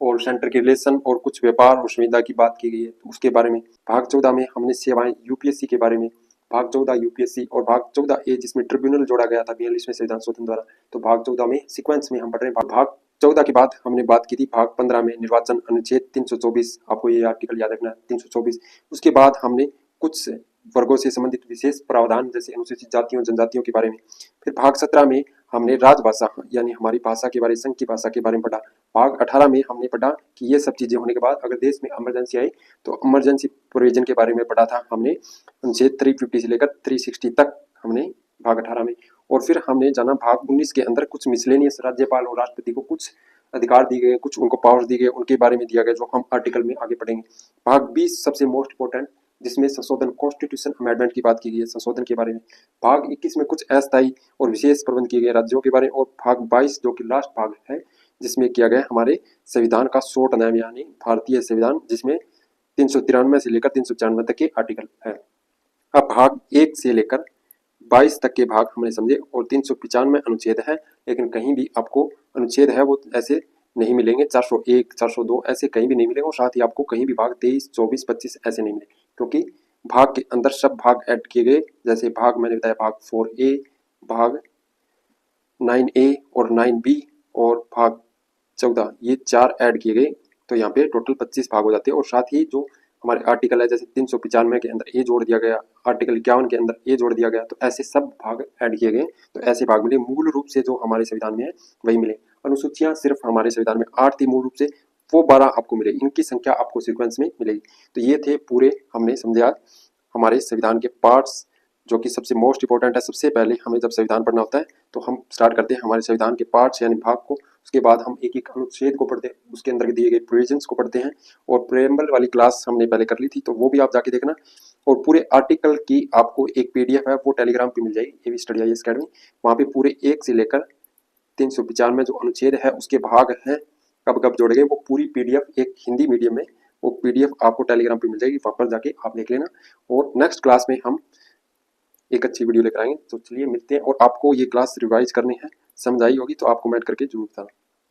और सेंटर के रिलेशन और कुछ व्यापार और सुविधा की बात की गई है, तो उसके बारे में। भाग 14 में हमने सेवाएं यूपीएससी के बारे में, भाग 14 यूपीएससी। और भाग 14A जिसमें ट्रिब्यूनल जोड़ा गया था 42वें संविधान शोधन द्वारा, तो भाग 14 में सीक्वेंस में हम पढ़ रहे हैं। भाग 14 के बाद हमने बात की थी भाग 15 में निर्वाचन अनुच्छेद 324, आपको ये आर्टिकल याद रखना है 324। उसके बाद हमने कुछ वर्गों से संबंधित विशेष प्रावधान जैसे अनुसूचित जातियों जनजातियों के बारे में। फिर भाग 17 में हमने राजभाषा यानी हमारी भाषा के बारे में, संघ की भाषा के बारे में पढ़ा। भाग 18 में हमने पढ़ा कि ये सब चीजें होने के बाद अगर देश में इमरजेंसी आई तो इमरजेंसी प्रोविजन के बारे में पढ़ा था हमने, अनुच्छेद 350 से लेकर 360 तक हमने भाग 18 में। और फिर हमने जाना भाग 19 के अंदर कुछ मिसलेनियस, राज्यपाल और राष्ट्रपति को कुछ अधिकार दिए गए, कुछ उनको पावर्स दिए गए, उनके बारे में दिया गया, जो हम आर्टिकल में आगे पढ़ेंगे। भाग 20 सबसे मोस्ट इंपोर्टेंट, जिसमें संशोधन, कॉन्स्टिट्यूशन अमेंडमेंट की बात की गई है, संशोधन के बारे में। भाग 21 में कुछ अस्थायी और विशेष प्रबंध किए गए राज्यों के बारे में। और भाग 22 जो कि लास्ट भाग है, जिसमें किया गया हमारे संविधान का शॉर्ट नेम यानी भारतीय संविधान, जिसमें 393 से लेकर 395 तक के आर्टिकल है। अब भाग 1 से लेकर 22 तक के भाग हमने समझे, और 395 अनुच्छेद है, लेकिन कहीं भी आपको अनुच्छेद है वो ऐसे नहीं मिलेंगे, 401, 402 ऐसे कहीं भी नहीं मिलेंगे। और साथ ही आपको कहीं भी भाग 23, 24, 25 ऐसे नहीं मिले, क्योंकि भाग के अंदर सब भाग ऐड किए गए। जैसे भाग मैंने बताया भाग 4A, भाग 9A और 9B और भाग 14, ये 4 ऐड किए गए, तो यहाँ पे टोटल 25 भाग हो जाते हैं। और साथ ही जो हमारे आर्टिकल है, जैसे 395 के अंदर ए जोड़ दिया गया, आर्टिकल 51 के अंदर ए जोड़ दिया गया, तो ऐसे सब भाग ऐड किए गए, तो ऐसे भाग मिले। मूल रूप से जो हमारे संविधान में है वही मिले। अनुसूचियां सिर्फ हमारे संविधान में 8 थी मूल रूप से, वो 12 आपको मिले, इनकी संख्या आपको सीक्वेंस में मिलेगी। तो ये थे पूरे, हमने समझे आज हमारे संविधान के पार्ट्स, जो कि सबसे मोस्ट इंपॉर्टेंट है। सबसे पहले हमें जब संविधान पढ़ना होता है तो हम स्टार्ट करते हैं हमारे संविधान के पार्ट्स यानी भाग को, उसके बाद हम एक एक अनुच्छेद को पढ़ते हैं, उसके अंदर दिए गए प्रोविजंस को पढ़ते हैं। और प्रेम्बल वाली क्लास हमने पहले कर ली थी, तो वो भी आप जाके देखना। और पूरे आर्टिकल की आपको एक PDF है, वो टेलीग्राम पे मिल जाएगी, AV स्टडी IAS अकेडमी, वहाँ पे पूरे 1 से लेकर 395 जो अनुच्छेद है उसके भाग हैं कब कब जोड़े गए, वो पूरी पीडीएफ एक हिंदी मीडियम में वो पीडीएफ आपको टेलीग्राम पे मिल जाएगी, वहाँ पर जाके आप देख लेना। और नेक्स्ट क्लास में हम एक अच्छी वीडियो लेकर आएंगे। तो चलिए मिलते हैं, और आपको ये क्लास रिवाइज करनी है, समझ आई होगी तो आप कमेंट करके जरूर बताना।